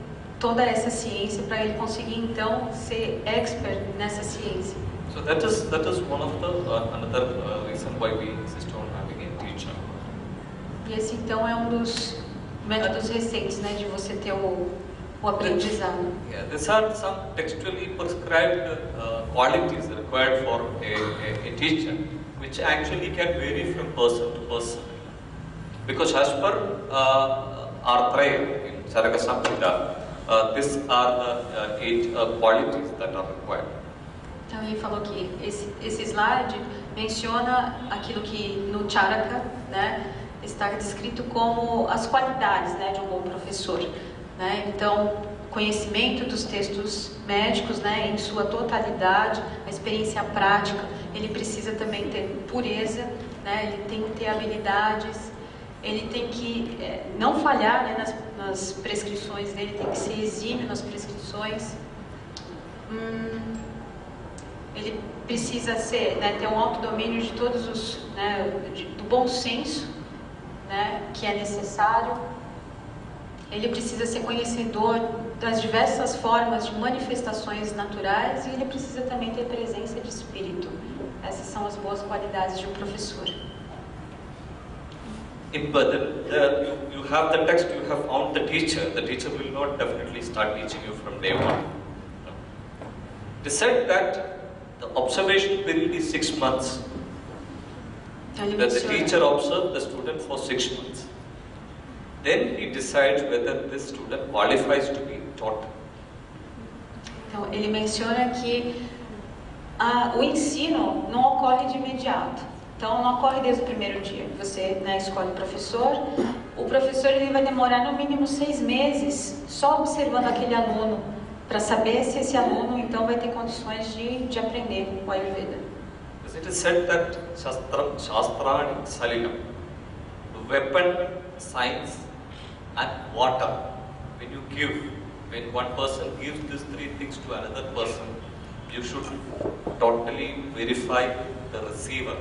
toda essa ciência, para ele conseguir então ser expert nessa ciência. So that is one of the another reason why we insist on having a teacher. E esse então é um dos métodos recentes, né, de você ter o aprendizado. Yeah, these are some textually prescribed qualities required for a teacher, which actually can vary from person to person. Because as per Arthaya in Charaka Samhita, these are the 8 qualities that are required. Então ele falou que esse slide menciona aquilo que no Charaka, né, está descrito como as qualidades, né, de um bom professor, né? Então, conhecimento dos textos médicos, né, em sua totalidade, a experiência prática, ele precisa também ter pureza, né, ele tem que ter habilidades, ele tem que não falhar, né, nas prescrições dele, tem que ser exímio nas prescrições. Ele precisa ser, né, ter um autodomínio de todos os, né, do bom senso, né, que é necessário. Ele precisa ser conhecedor das diversas formas de manifestações naturais e ele precisa também ter presença de espírito. Essas são as boas qualidades de um professor. But you have the text, you have found the teacher. The teacher will not definitely start teaching you from day one. They said that the observation period is 6 months. That the teacher observes the student for 6 months. Then he decides whether this student qualifies to be taught. Então, ele menciona que o ensino não ocorre de imediato. Então, não ocorre desde o primeiro dia. Você, né, escolhe o professor ele vai demorar no mínimo 6 meses só observando aquele aluno para saber se esse aluno então vai ter condições de aprender o Ayurveda. It is said that Shastrani Salinam, weapon, science and water, when one person gives these 3 things to another person, you should totally verify the receiver.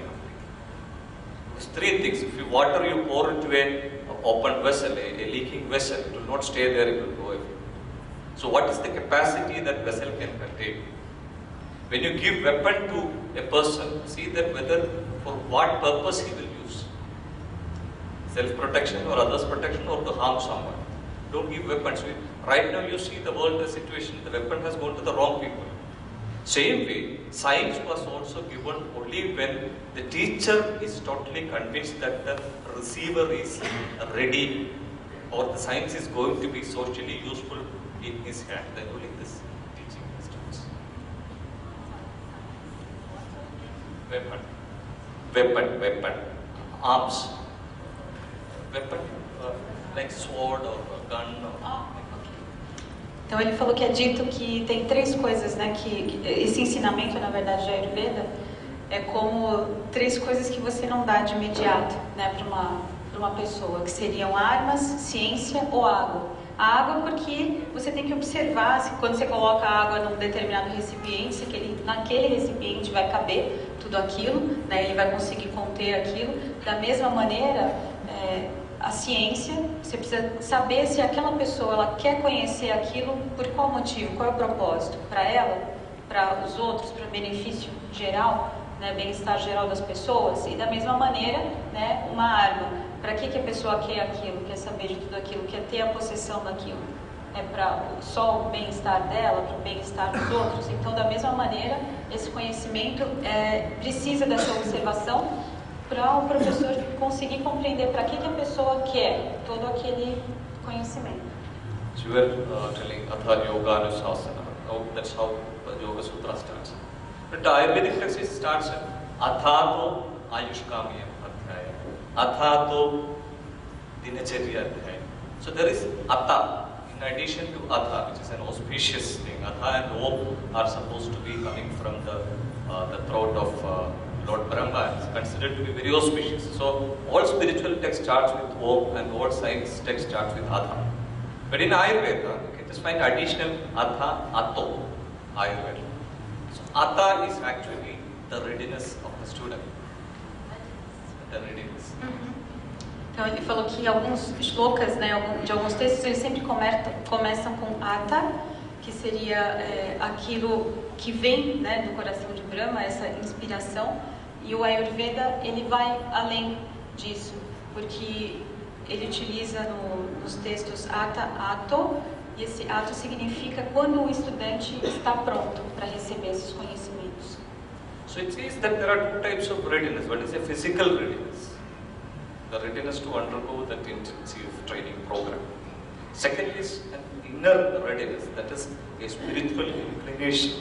These 3 things, if you water you pour into an open vessel, a leaking vessel, it will not stay there, it will go away. So what is the capacity that vessel can contain? When you give weapon to a person, see that whether for what purpose he will use. Self-protection or others' protection or to harm someone. Don't give weapons. Right now you see the world, the situation, the weapon has gone to the wrong people. Same way, science was also given only when the teacher is totally convinced that the receiver is ready or the science is going to be socially useful in his hand. Then only this teaching starts. Weapon, arms. Weapon, like sword or gun. Então ele falou que é dito que tem três coisas, né, que esse ensinamento, na verdade, de Ayurveda é como três coisas que você não dá de imediato, né, para uma pessoa, que seriam armas, ciência ou água. A água porque você tem que observar se quando você coloca a água num determinado recipiente, se naquele recipiente vai caber tudo aquilo, né, ele vai conseguir conter aquilo. Da mesma maneira, a ciência, você precisa saber se aquela pessoa ela quer conhecer aquilo, por qual motivo, qual é o propósito, para ela, para os outros, para o benefício geral, né, bem-estar geral das pessoas. E da mesma maneira, né, uma arma, para que a pessoa quer aquilo, quer saber de tudo aquilo, quer ter a possessão daquilo? É para só o bem-estar dela, para o bem-estar dos outros? Então, da mesma maneira, esse conhecimento precisa dessa observação para o professor conseguir compreender para que a pessoa quer todo aquele conhecimento. So you were telling Atha Yoga Anusasana. That's how the Yoga Sutra starts. But the Ayurvedic text starts Athato Ayushkamiyam Adhyaya, Athato Dinacharya Adhyaya. So there is Atha in addition to Atha, which is an auspicious thing. Atha and Om are supposed to be coming from the throat of Lord Brahma, is considered to be very auspicious. So all spiritual text starts with Om and all science text starts with Atha. But in Ayurveda, you can just find additional Atha, Atto, Ayurveda. So Atha is actually the readiness of the student. The readiness. Então ele falou que alguns shlokas, né, de alguns textos, eles sempre começam com Atha, que seria aquilo que vem, né, do coração de Brahma, essa inspiração. E o Ayurveda, ele vai além disso, porque ele utiliza nos textos Atha, Atto, e esse Atto significa quando o estudante está pronto para receber esses conhecimentos. So it says that there are two types of readiness. One is a physical readiness, the readiness to undergo that intensive training program. Second is an inner readiness, that is a spiritual inclination,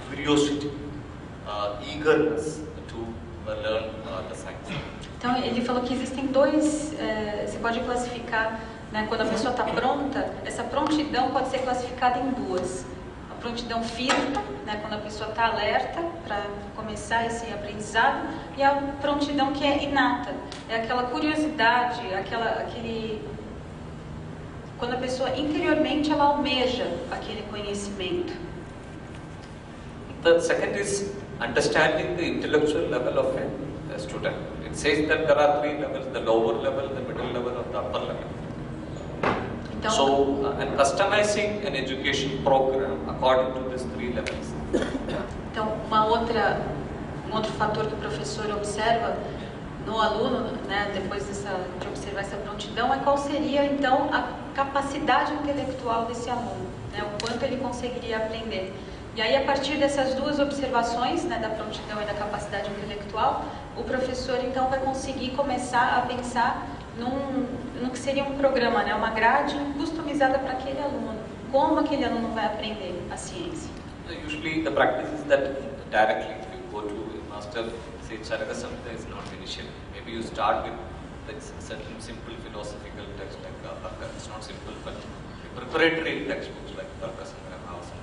curiosity, eagerness to learn the science. Então ele falou que existem dois, você pode classificar, né, quando a pessoa está pronta, essa prontidão pode ser classificada em duas. A prontidão física, né, quando a pessoa está alerta para começar esse aprendizado, e a prontidão que é inata, é aquela curiosidade, quando a pessoa interiormente ela almeja aquele conhecimento. The second is understanding the intellectual level of a student. It says that there are three levels: the lower level, the middle level, and the upper level. Então, So, and customizing an education program according to these three levels. Então, um outro fator que o professor observa no aluno, né, depois de observar essa prontidão, é qual seria então a capacidade intelectual desse aluno, né, o quanto ele conseguiria aprender. E aí, a partir dessas duas observações, né, da prontidão e da capacidade intelectual, o professor então vai conseguir começar a pensar no que seria um programa, né, uma grade customizada para aquele aluno, como aquele aluno vai aprender a ciência. So usually the practice is that directly if you go to a master, say Charaka Samhita is not initial. Maybe you start with certain simple philosophical text like Tarka. It's not simple, but preparatory textbooks like Tarka Sangrama or something.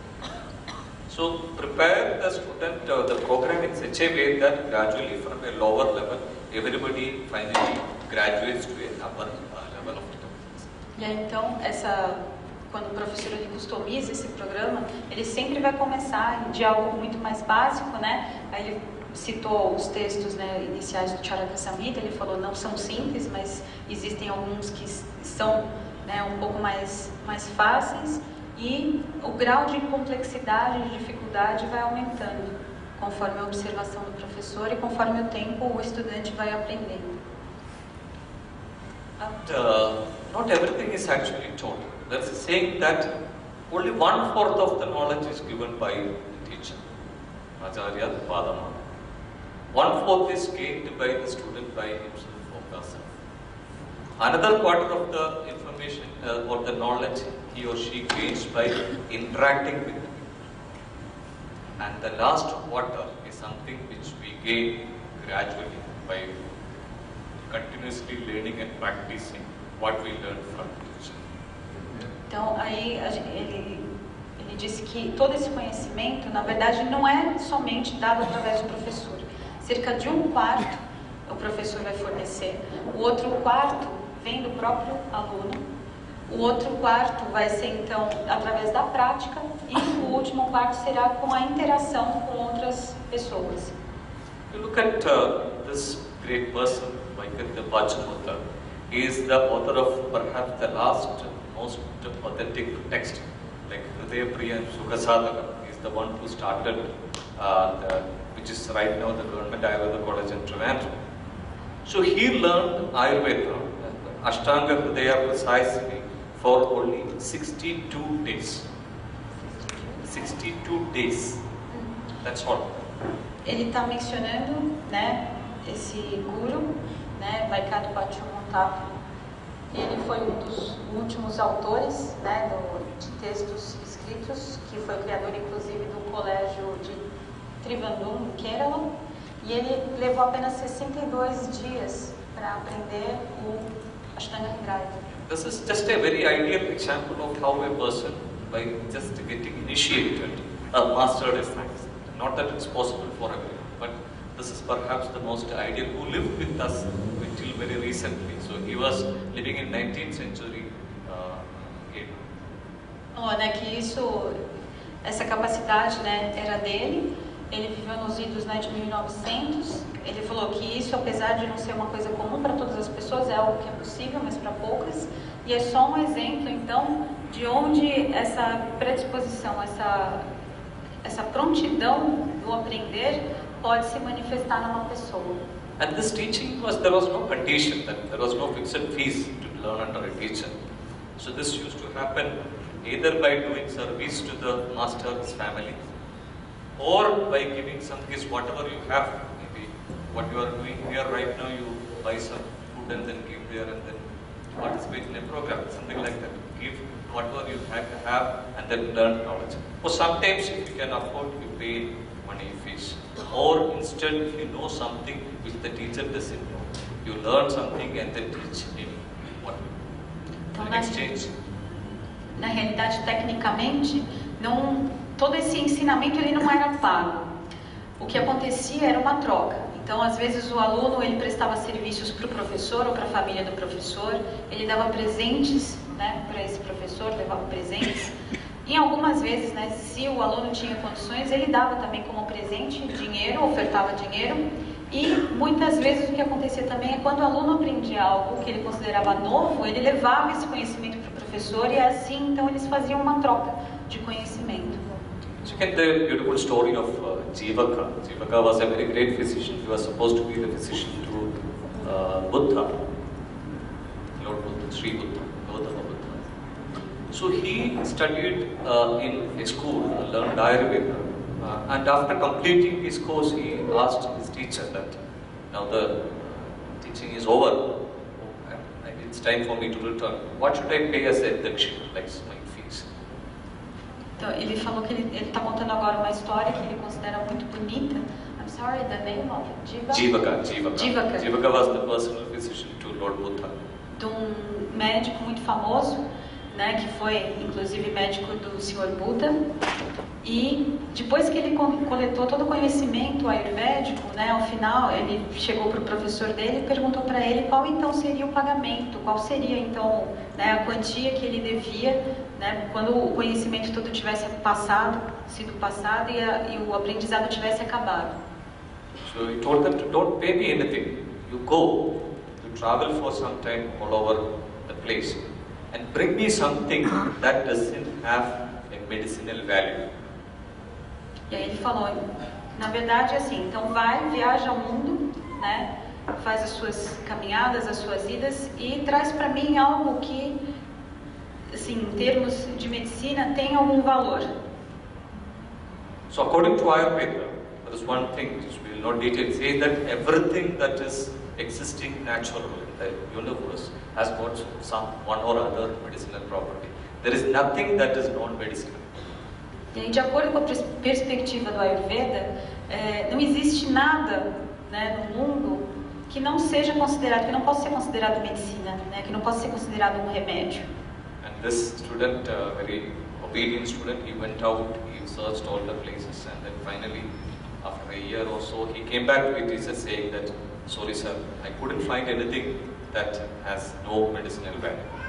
So prepare the student, the program in such a way that gradually from a lower level, everybody finally graduates to an upper level of intelligence. E aí, então, quando o professor ele customiza esse programa, ele sempre vai começar de algo muito mais básico, né? Aí ele citou os textos, né, iniciais do Charaka Samhita, ele falou não são simples, mas existem alguns que são, né, um pouco mais fáceis. e o grau de complexidade, de dificuldade vai aumentando conforme a observação do professor e conforme o tempo o estudante vai aprendendo. And not everything is actually taught. There's a saying that only 1/4 of the knowledge is given by the teacher, Acharya Padama. 1/4 is gained by the student by himself or herself. Another quarter of the information or the knowledge he or she gains by interacting with them. And the last quarter is something which we gain gradually by continuously learning and practicing what we learn from the teacher. Então, aí ele disse que todo esse conhecimento, na verdade, não é somente dado através do professor. Cerca de 1/4 o professor vai fornecer, o outro quarto vem do próprio aluno, o outro quarto vai ser, então, através da prática e o último quarto será com a interação com outras pessoas. You look at this great person, Vaikarya Pachamutta. He is the author of perhaps the last most authentic text, like Hridaya Priya and Sukhasadhaka. He is the one who started, which is right now the Government Ayurveda College in Trivandrum. So he learned Ayurveda, Ashtanga Hridaya precisely, for only 62 days. 62 days. That's all. Ele está mencionando, né, esse guru, né, Vaikarya Pachamutta. Ele foi um dos últimos autores, né, de textos escritos, que foi o criador, inclusive, do colégio de Trivandrum, no Kerala, e ele levou apenas 62 dias para aprender o Ashtanga Hridaya. This is just a very ideal example of how a person, by just getting initiated, mastered a science. Not that it's possible for everyone, but this is perhaps the most ideal, who lived with us until very recently. So he was living in 19th century. Né, que isso, essa capacidade, né, era dele. Ele viveu nos idos, né, de 1900. Ele falou que isso, apesar de não ser uma coisa comum para todas as pessoas, é algo que é possível, mas para poucas. E é só um exemplo, então, de onde essa predisposição, essa prontidão do aprender pode se manifestar numa pessoa. And this teaching there was no condition, that there was no fixed fees to learn under a teacher. So this used to happen either by doing service to the master's family, or by giving some gifts, whatever you have. Maybe what you are doing here right now, you buy some food and then give there and then participate in a program, something like that. Give whatever you have and then learn knowledge. Or sometimes if you can afford, you pay money fees. Or instead, if you know something which the teacher doesn't know, you learn something and then teach him what in exchange. Na realidade, tecnicamente, todo esse ensinamento ele não era pago. O que acontecia era uma troca. Então, às vezes, o aluno ele prestava serviços para o professor ou para a família do professor, ele dava presentes, né, para esse professor, levava presentes. E algumas vezes, né, se o aluno tinha condições, ele dava também como presente dinheiro, ofertava dinheiro. E muitas vezes o que acontecia também é quando o aluno aprendia algo que ele considerava novo, ele levava esse conhecimento para o professor e assim, então, eles faziam uma troca de conhecimento. Second, the beautiful story of Jivaka. Jivaka was a very great physician. He was supposed to be the physician to Buddha, Lord Buddha, Sri Buddha, Gautama Buddha. So he studied in a school, learned Ayurveda, and after completing his course, he asked his teacher that now the teaching is over. It's time for me to return. What should I pay as a dakshina, like my fees? Então, ele falou que ele está contando agora uma história que ele considera muito bonita. I'm sorry, the name of Jivaka. Jivaka. Jivaka was the personal physician to Lord Buddha. De médico muito famoso, né, que foi inclusive médico do Sr. Buda. E depois que ele coletou todo o conhecimento ayurvédico, né, ao final ele chegou para o professor dele e perguntou para ele qual então seria o pagamento, qual seria então, né, a quantia que ele devia, né, quando o conhecimento todo tivesse sido passado e o aprendizado tivesse acabado. So he told them to don't pay me anything. You go, you travel for some time all over the place and bring me something that doesn't have medicinal value. E aí ele falou, na verdade assim, então vai, viaja ao mundo, né? Faz as suas caminhadas, as suas idas e traz para mim algo que, assim, em termos de medicina, tem algum valor. So according to Ayurveda, there is one thing which we will not detail. It says that everything that is existing natural in the universe has got some one or other medicinal property. There is nothing that is non-medicinal. E aí, de acordo com a perspectiva do Ayurveda, não existe nada, né, no mundo que não seja considerado, que não possa ser considerado medicina, né, que não possa ser considerado um remédio. And this student, very obedient student, he went out, he searched all the places, and then finally, after a year or so, he came back to it, he said, saying that, sorry sir, I couldn't find anything that has no medicinal value.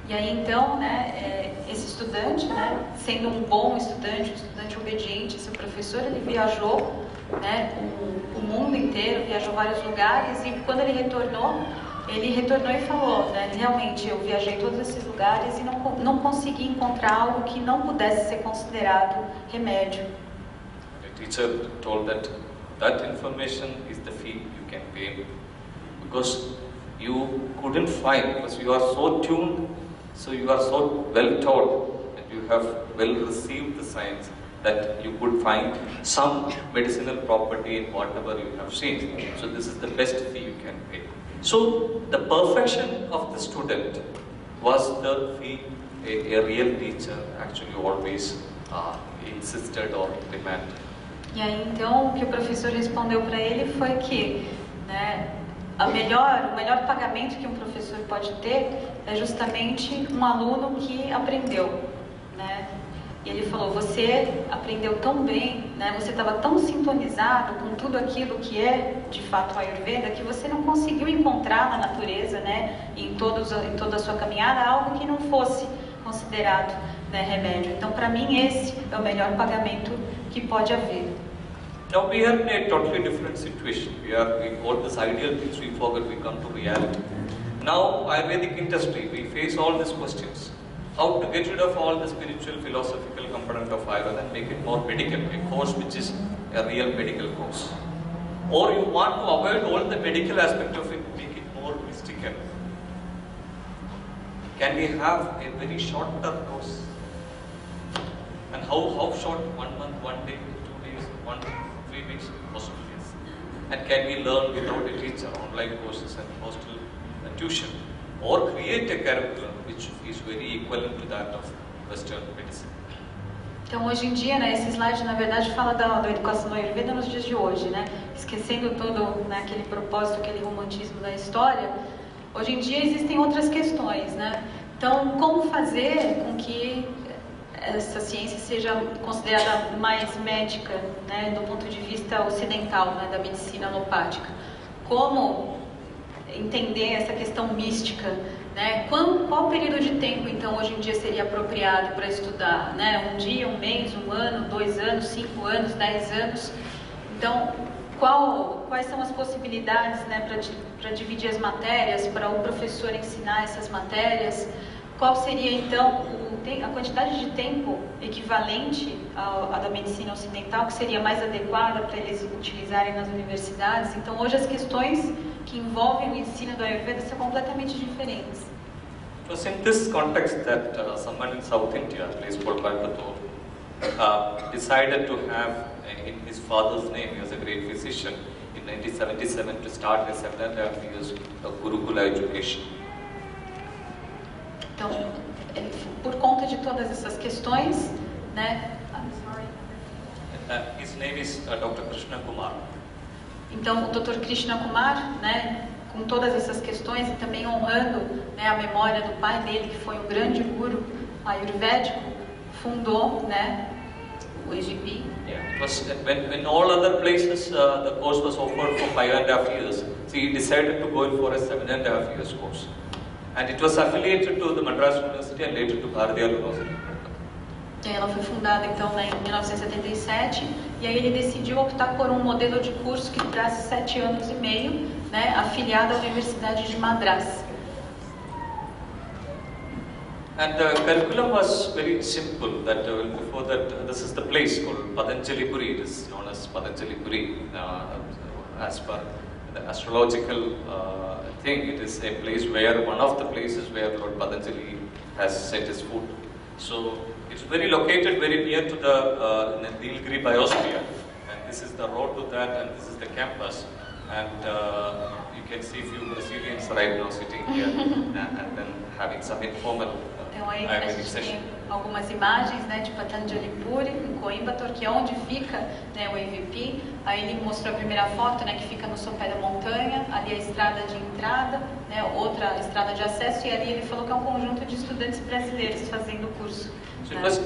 E aí então, né, esse estudante, né, sendo um bom estudante, um estudante obediente, seu professor, ele viajou, né, o mundo inteiro, viajou vários lugares e quando ele retornou e falou, né, realmente eu viajei todos esses lugares e não consegui encontrar algo que não pudesse ser considerado remédio. The teacher told that information is the fee you can pay because you couldn't find, because you are so tuned, so you are so well taught and you have well received the science that you could find some medicinal property in whatever you have seen. So this is the best fee you can pay. So the perfection of the student was the fee a real teacher actually always insisted or demanded. E aí então o que o professor respondeu para ele foi que, né, o melhor pagamento que um professor pode ter é justamente um aluno que aprendeu, né? E ele falou, você aprendeu tão bem, né? Você estava tão sintonizado com tudo aquilo que é de fato a Ayurveda que você não conseguiu encontrar na natureza, né? Em toda a sua caminhada algo que não fosse considerado, né, remédio. Então, para mim, esse é o melhor pagamento que pode haver. Now we are in a totally different situation. We all these ideal things we forget, we come to reality. Now, Ayurvedic industry, we face all these questions. How to get rid of all the spiritual, philosophical component of Ayurveda and make it more medical, a course which is a real medical course. Or you want to avoid all the medical aspect of it, make it more mystical. Can we have a very shorter course? And how short? 1 month, 1 day, 2 days, 1 week, 3 weeks? Possible, yes. And can we learn without a teacher, online courses and hostel and tuition? Or create a curriculum which is very equivalent to that of Western medicine. Então, hoje em dia, né, esse slide, na verdade, fala da educação da Ayurveda nos dias de hoje, né? Esquecendo todo, né, aquele propósito, aquele romantismo da história, hoje em dia existem outras questões, né? Então, como fazer com que essa ciência seja considerada mais médica, né, do ponto de vista ocidental, né, da medicina alopática? Como entender essa questão mística, né? Qual período de tempo, então, hoje em dia seria apropriado para estudar, né? 1 dia, 1 mês, 1 ano, 2 anos, 5 anos, 10 anos? Então, quais são as possibilidades, né, para dividir as matérias, para o professor ensinar essas matérias? Qual seria, então, a quantidade de tempo equivalente à da medicina ocidental, que seria mais adequada para eles utilizarem nas universidades? Então, hoje as questões que envolvem o ensino do Ayurveda são completamente diferentes. It was in this context that someone in South India, a place called Coimbatore, decided to have, in his father's name, he was a great physician, in 1977 to start a 7.5 years of Gurukula education. Então, por conta de todas essas questões, né? His name is Dr. Krishna Kumar. Então, o Dr. Krishna Kumar, né, com todas essas questões e também honrando, né, a memória do pai dele, que foi um grande guru ayurvédico, fundou, né, o EGP. Yeah, it was when all other places the course was offered for 5.5 years, so he decided to go for a 7.5 years course. And it was affiliated to the Madras University and later to Bharatiya University. Ela foi fundada, então, né, em 1977, e aí ele decidiu optar por um modelo de curso que durasse 7 anos e meio, né, afiliado à Universidade de Madras. And the curriculum was very simple. That before that, this is the place called Patanjali Puri. It is known as Patanjali Puri. As per the astrological thing, it is a place where one of the places where Lord Patanjali has set his foot. So it's very located very near to the Nilgiri biosphere, and this is the road to that, and this is the campus. And you can see a few Brazilians right now sitting here and then having some informal Então aí a gente tem algumas imagens, né, de Patanjali Puri, em Coimbatore, que é onde fica, né, o AVP. Aí ele mostrou a primeira foto, né, que fica no sopé da montanha, ali a estrada de entrada, né, outra estrada de acesso, e ali ele falou que é um conjunto de estudantes brasileiros fazendo o curso. So it was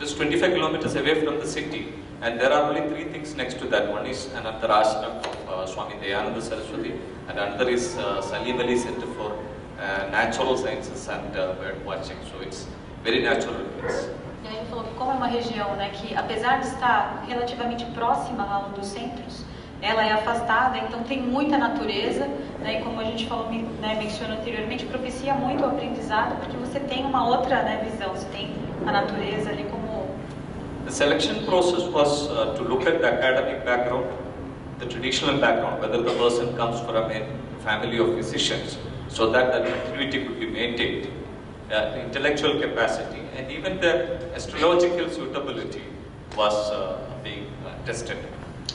just 25 kilometers away from the city, and there are only 3 things next to that. One is another ashram of Swami Dayananda Saraswati, and another is Salim Ali Center for Natural Sciences and Bird Watching. So it's very natural place. E aí ele falou que como é uma região, né, que apesar de estar relativamente próxima a um dos centros, ela é afastada, então tem muita natureza, né, e como a gente falou, né, mencionou anteriormente, propicia muito o aprendizado, porque você tem uma outra, né, visão, você tem a natureza ali como... The selection process was to look at the academic background, the traditional background, whether the person comes from a family of physicians, so that the continuity could be maintained, the intellectual capacity, and even the astrological suitability was being tested.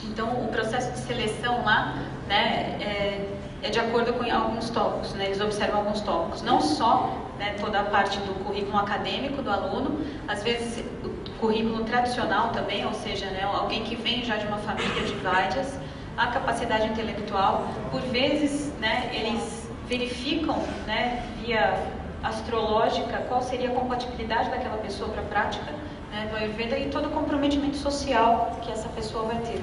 Então, o processo de seleção lá, né, é de acordo com alguns tópicos, né, eles observam alguns tópicos, não só, né, toda a parte do currículo acadêmico do aluno, às vezes o currículo tradicional também, ou seja, né, alguém que vem já de uma família de Vaidyas, a capacidade intelectual, por vezes, né, eles verificam, né, via astrológica qual seria a compatibilidade daquela pessoa para a prática, né, do Ayurveda e todo o comprometimento social que essa pessoa vai ter.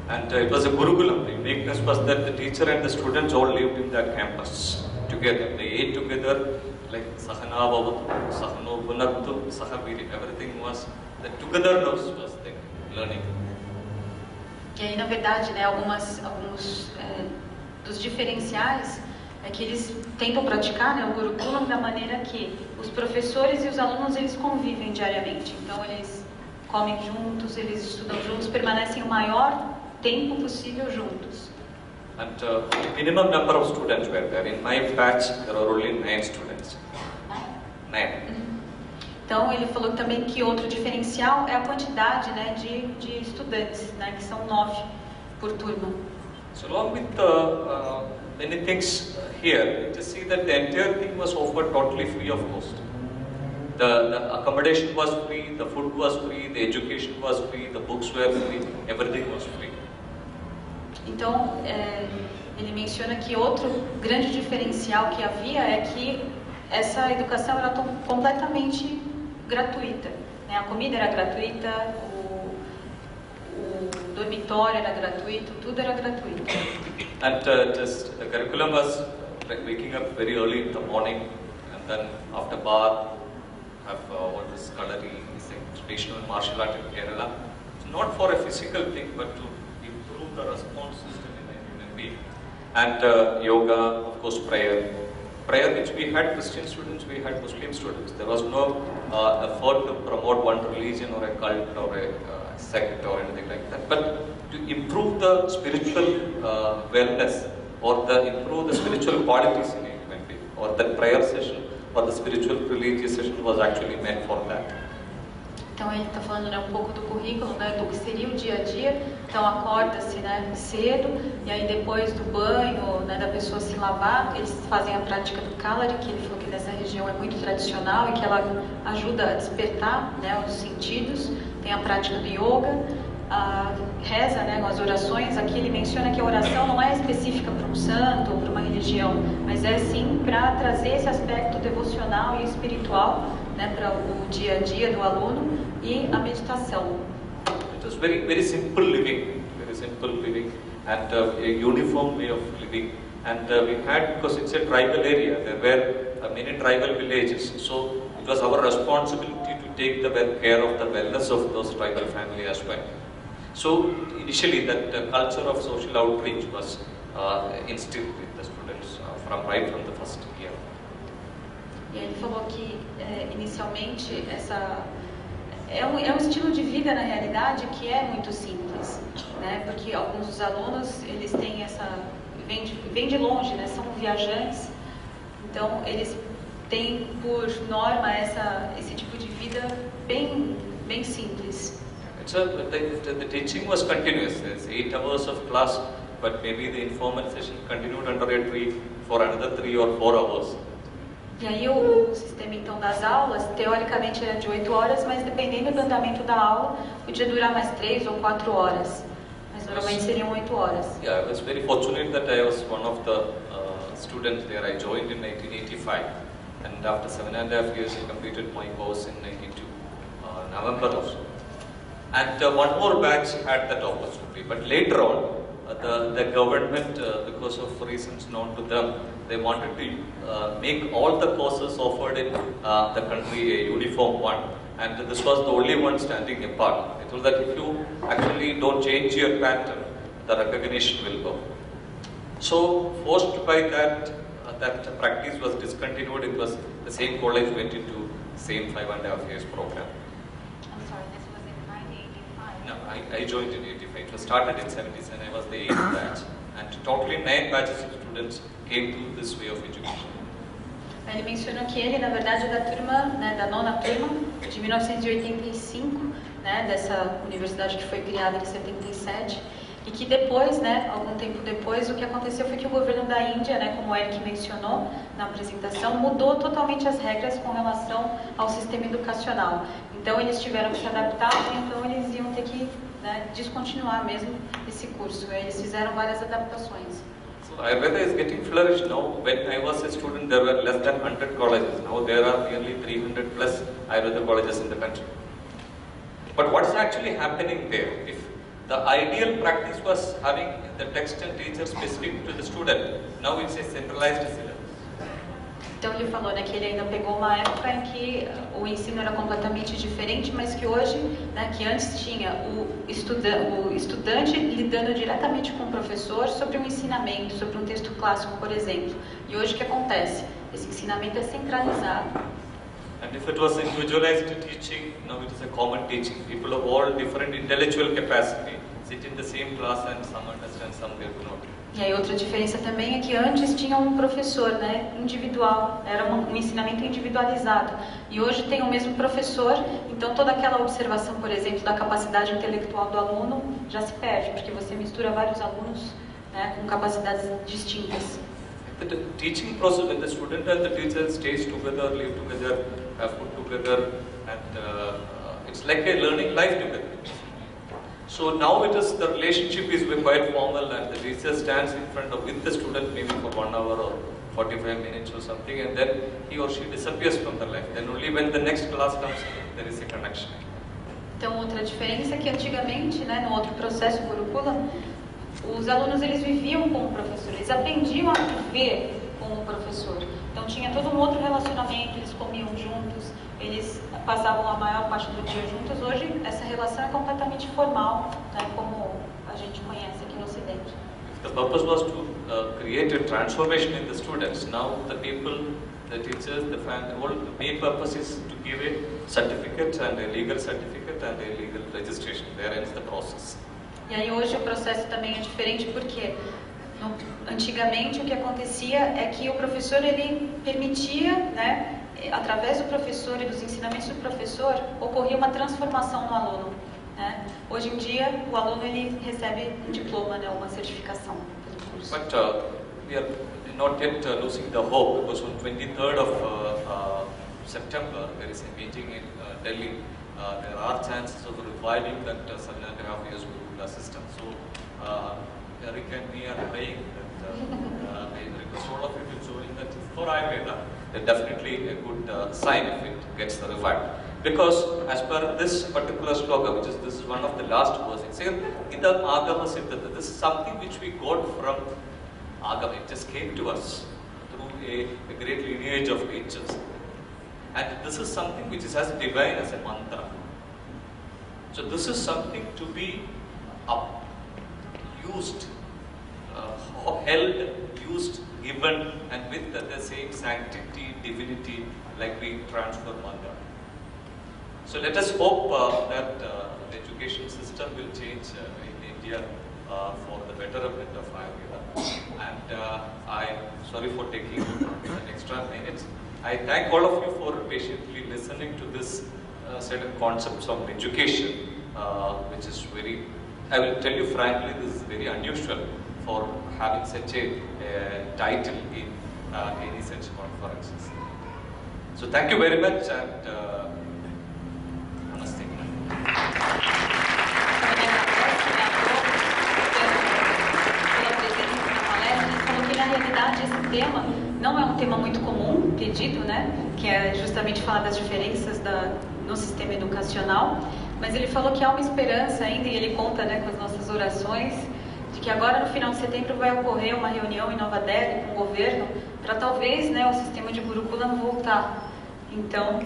And it was a Gurukulam. The uniqueness was that the teacher and the students all lived in that campus together. They ate together, like Sahana Bhavatu, Sahano Bhunaktu, Sahaviri. Everything was, the togetherness was there, learning. E aí, na verdade, né, alguns dos diferenciais é que eles tentam praticar, né, o Gurukulam da maneira que os professores e os alunos eles convivem diariamente. Então eles comem juntos, eles estudam juntos, permanecem o maior tempo possível juntos. And minimum number of students were there. In my batch, there were only 9 students. 9. Então ele falou também que outro diferencial é a quantidade, né, de estudantes, né, que são 9 por turma. So along with many things here, you just see that the entire thing was offered totally free of cost. The accommodation was free, the food was free, the education was free, the books were free, everything was free. Então ele menciona que outro grande diferencial que havia é que essa educação era completamente gratuita, né? A comida era gratuita, o dormitório era gratuito, tudo era gratuito. And just the curriculum was like waking up very early in the morning, and then after bath, have what is Kalari, traditional martial art in Kerala. It's not for a physical thing, but to improve the response system in a human being. And yoga, of course, prayer. Prayer, which we had Christian students, we had Muslim students. There was no effort to promote one religion or a cult or a sect or anything like that. But to improve the spiritual wellness or improve the spiritual qualities in a human being, or that prayer session or the spiritual religious session was actually meant for that. Então ele está falando, né, um pouco do currículo, né, do que seria o dia a dia. Então acorda-se, né, cedo, e aí depois do banho, né, da pessoa se lavar, eles fazem a prática do Kalari, que ele falou que nessa região é muito tradicional e que ela ajuda a despertar, né, os sentidos. Tem a prática do yoga, a reza, né, as orações. Aqui ele menciona que a oração não é específica para um santo ou para uma religião, mas é sim para trazer esse aspecto devocional e espiritual, né, para o dia a dia do aluno, e a meditação. It was very simple living, and a uniform way of living. And we had, because it's a tribal area, there were many tribal villages, so it was our responsibility to take the care of the wellness of those tribal family as well. So initially that culture of social outreach was instilled with the students right from the first year. E ele falou que inicialmente é um estilo de vida na realidade que é muito simples, né? Porque alguns dos alunos eles têm vêm de longe, né? São viajantes, então eles têm por norma esse tipo de vida bem simples. The teaching was continuous. There's 8 hours of class, but maybe the informal session continued under a tree for another 3 or 4 hours. E aí o sistema então das aulas, teoricamente era de 8 horas, mas dependendo do andamento da aula, podia durar mais 3 ou 4 horas. Mas normalmente seriam 8 horas. Yeah, I was very fortunate that I was one of the students there. I joined in 1985, and after 7.5 years I completed my course in 92, November also. And one more batch had that opportunity, but later on, the government, because of reasons known to them, they wanted to make all the courses offered in the country a uniform one, and this was the only one standing apart. They told that if you actually don't change your pattern, the recognition will go. So, forced by that, that practice was discontinued. It was the same college went into same 5.5 years program. I'm sorry, this was in 1985. No, I joined in 85. It was started in 70s and I was the 8th batch. And totally 9 batches of students came to this way of education. Ele mencionou que ele, na verdade, é da turma, né, da 9ª turma, de 1985, né, dessa universidade que foi criada em 77, e que depois, né, algum tempo depois, o que aconteceu foi que o governo da Índia, né, como o Eric mencionou na apresentação, mudou totalmente as regras com relação ao sistema educacional. Então eles tiveram que se adaptar, então eles iam ter que, né, descontinuar mesmo esse curso. Eles fizeram várias adaptações. So Ayurveda is getting flourished now. When I was a student, there were less than 100 colleges. Now there are nearly 300 plus Ayurveda colleges in the country. But what is actually happening there? If the ideal practice was having the text and teacher specific to the student, now it's a centralized syllabus. Então ele falou, né, que ele ainda pegou uma época em que o ensino era completamente diferente, mas que hoje, né, que antes tinha o estudante lidando diretamente com o professor sobre um ensinamento, sobre um texto clássico, por exemplo. E hoje o que acontece? Esse ensinamento é centralizado. And if it was individualized teaching, now it is a common teaching. People of all different intellectual capacity sit in the same class and some understand, some they do not. E aí outra diferença também é que antes tinha um professor, né, individual, era um ensinamento individualizado. E hoje tem o mesmo professor, então toda aquela observação, por exemplo, da capacidade intelectual do aluno já se perde, porque você mistura vários alunos, né, com capacidades distintas. The teaching process, when the student and the teacher stays together, live together, have food together, and it's like a learning life together. So now it is, the relationship is quite formal and the teacher stands in front of with the student maybe for 1 hour or 45 minutes or something, and then he or she disappears from the life. Then only when the next class comes, there is a connection. Então outra diferença é que antigamente, né, no outro processo Gurukula, os alunos eles viviam com o professor, eles aprendiam a viver com o professor. Então tinha todo um outro relacionamento, eles comiam juntos, eles passavam a maior parte do dia juntos. Hoje essa relação é completamente formal, né, como a gente conhece aqui no Ocidente. The purpose was to create a transformation in the students. Now the people, the teachers, the family, all the main purpose is to give a certificate and a legal certificate and a legal registration. There ends the process. E aí hoje o processo também é diferente porque antigamente o que acontecia é que o professor ele permitia, né, através do professor e dos ensinamentos do professor, ocorria uma transformação no aluno, né? Hoje em dia o aluno ele recebe um diploma, né, uma certificação pelo curso. But we are not yet losing the hope, because on 23rd of September there is a meeting in Delhi. There are chances of reviving that 7.5 years Gurukula system. So Eric and me are praying that I request all of you to join that for Ayurveda. Definitely a good sign if it gets revived. Because as per this particular sloka, this is one of the last verses, it says, Idam Agama Siddhata. This is something which we got from Agama. It just came to us through a great lineage of teachers. And this is something which is as divine as a mantra. So this is something to be used, held, used, given, and with the same sanctity, divinity, like we transfer mantra. So let us hope that the education system will change in India for the betterment of Ayurveda. And I'm sorry for taking an extra minutes. I thank all of you for patiently listening to this set of concepts of education, which is very, I will tell you frankly, this is very unusual for having such a title in any such conferences. So thank you very much, and namaste. Na realidade, esse tema não é um tema muito comum, pedido, né? Que é justamente falar das diferenças no sistema educacional, mas ele falou que há uma esperança ainda, e ele conta, né, com as nossas orações, de que agora no final de setembro vai ocorrer uma reunião em Nova Delhi com o governo para talvez, né, o sistema de Gurukulam voltar. Então,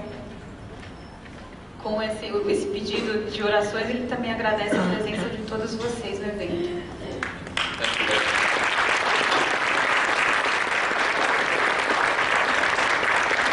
com esse pedido de orações, ele também agradece a presença de todos vocês no evento.